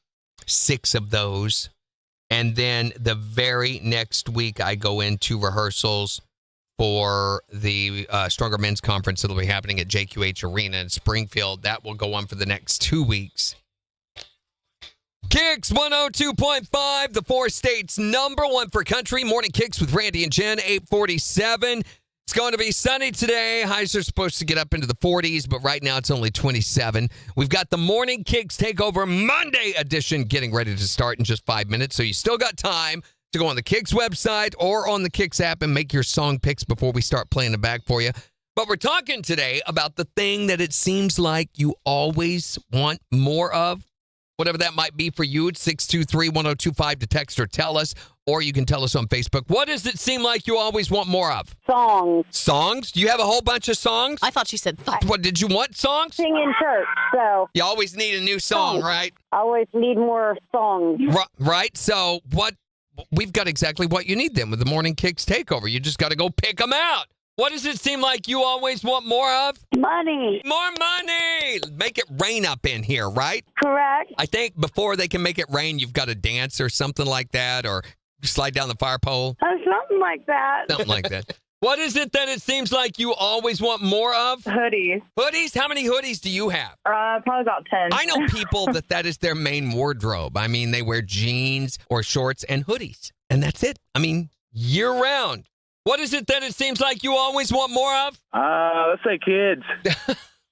6 of those. And then the very next week, I go into rehearsals for the Stronger Men's Conference that'll be happening at JQH Arena in Springfield. That will go on for the next 2 weeks. KIX 102.5, the 4 states #1 for country. Morning KIX with Randy and Jen, 847. It's going to be sunny today. Highs are supposed to get up into the 40s, but right now it's only 27. We've got the Morning KIX Takeover Monday edition getting ready to start in just 5 minutes, so you still got time to go on the KIX website or on the KIX app and make your song picks before we start playing it back for you. But we're talking today about the thing that it seems like you always want more of. Whatever that might be for you, it's 623-1025 to text or tell us, or you can tell us on Facebook. What does it seem like you always want more of? Songs. Songs? Do you have a whole bunch of songs? I thought she said What, did you want songs? Sing in church, so You always need a new song, right? I always need more songs. Right. So we've got exactly what you need then with the Morning KIX Takeover. You just got to go pick them out. What does it seem like you always want more of? Money. More money. Make it rain up in here, right? Correct. I think before they can make it rain, you've got to dance or something like that, or slide down the fire pole. Something like that. Something like that. What is it that it seems like you always want more of? Hoodies. Hoodies? How many hoodies do you have? Probably about 10. I know people that is their main wardrobe. I mean, they wear jeans or shorts and hoodies, and that's it. I mean, year round. What is it that it seems like you always want more of? Let's say kids.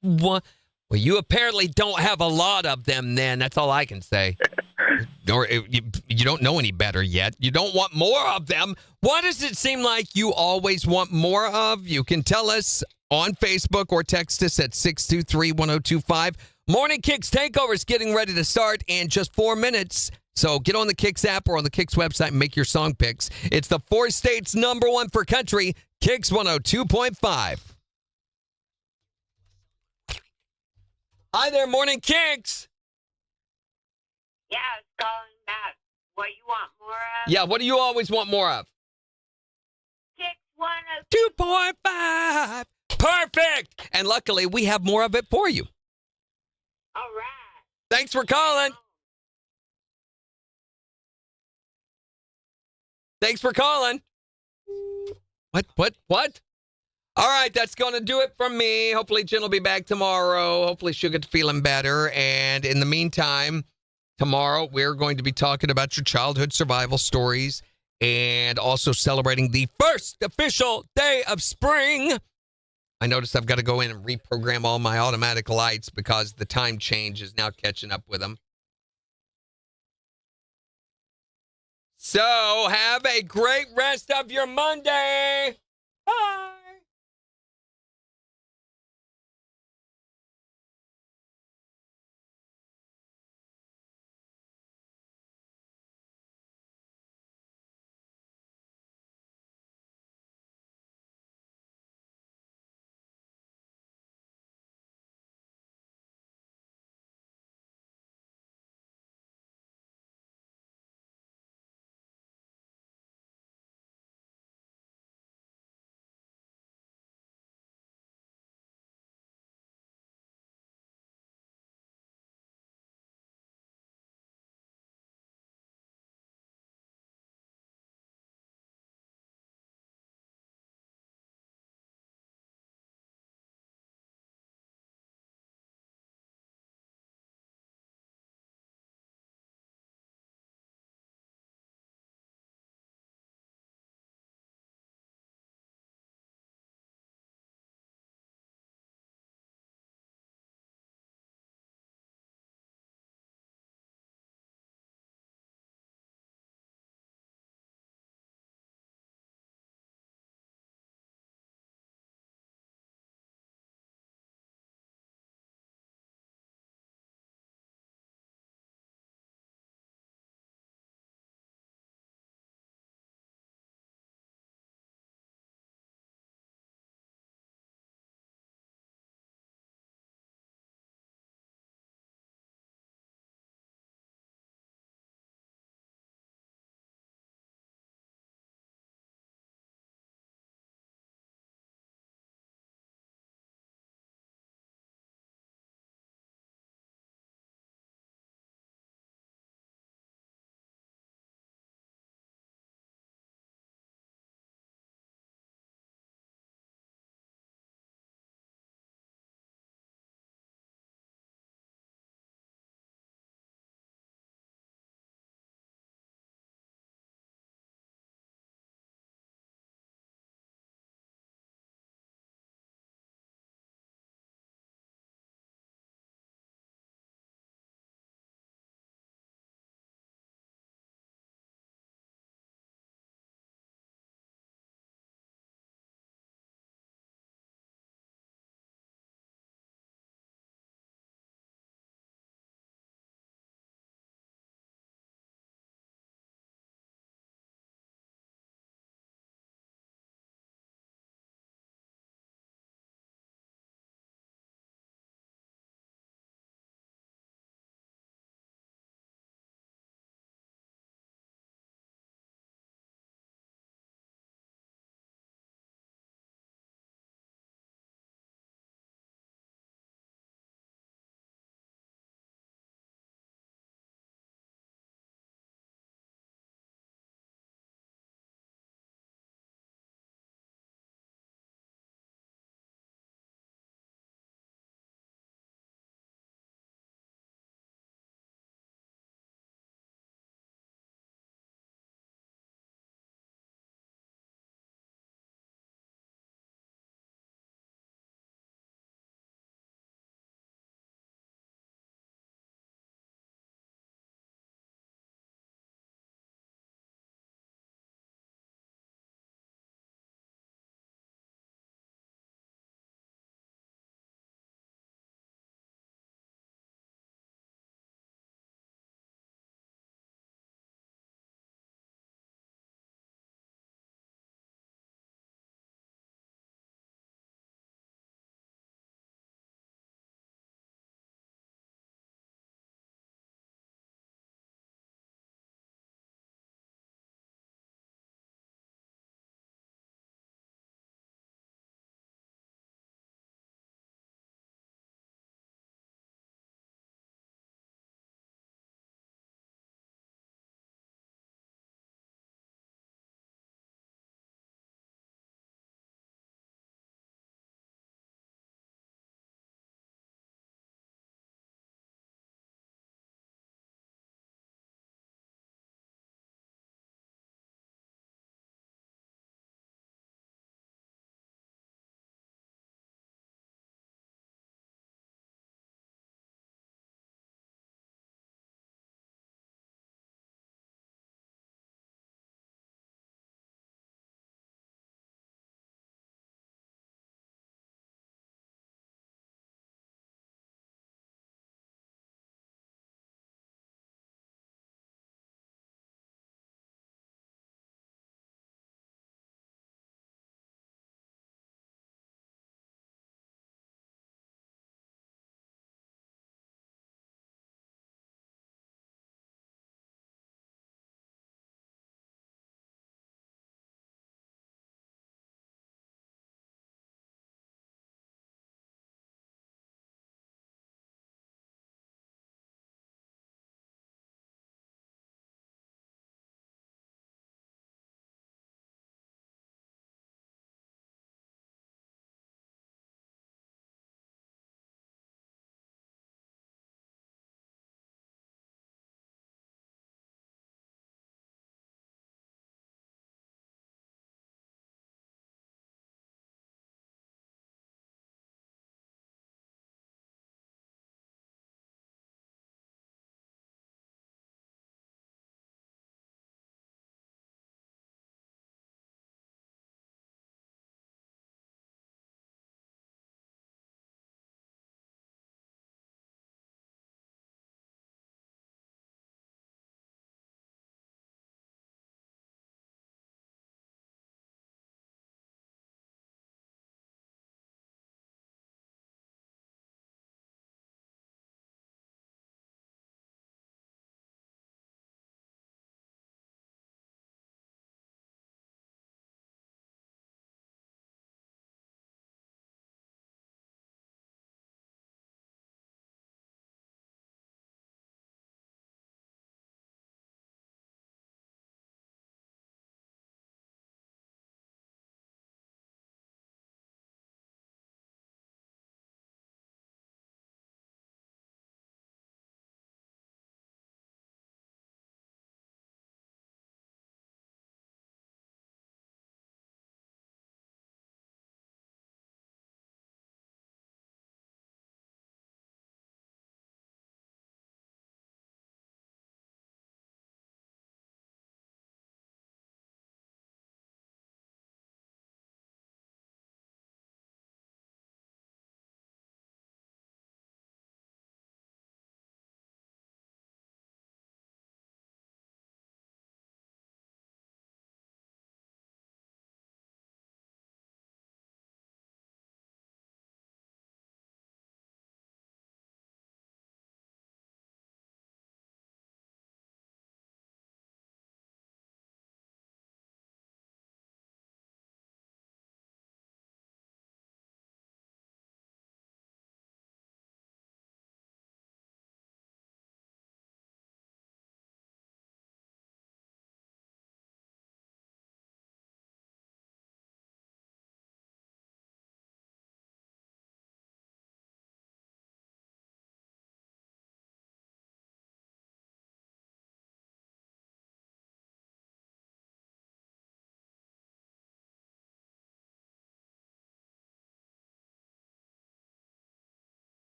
What? Well, you apparently don't have a lot of them then. That's all I can say. Or you don't know any better yet. You don't want more of them. What does it seem like you always want more of? You can tell us on Facebook or text us at 623-1025. Morning KIX Takeover is getting ready to start in just 4 minutes. So get on the KIX app or on the KIX website and make your song picks. It's the 4 states #1 for country, KIX 102.5. Hi there, Morning KIX. Yeah, it's calling back. What you want more of? Yeah, what do you always want more of? KIX 102. 2.5. Perfect. And luckily, we have more of it for you. All right. Thanks for calling. Thanks for calling. What? All right, that's going to do it from me. Hopefully, Jen will be back tomorrow. Hopefully, she'll get feeling better. And in the meantime, tomorrow, we're going to be talking about your childhood survival stories and also celebrating the first official day of spring. I noticed I've got to go in and reprogram all my automatic lights because the time change is now catching up with them. So have a great rest of your Monday. Bye.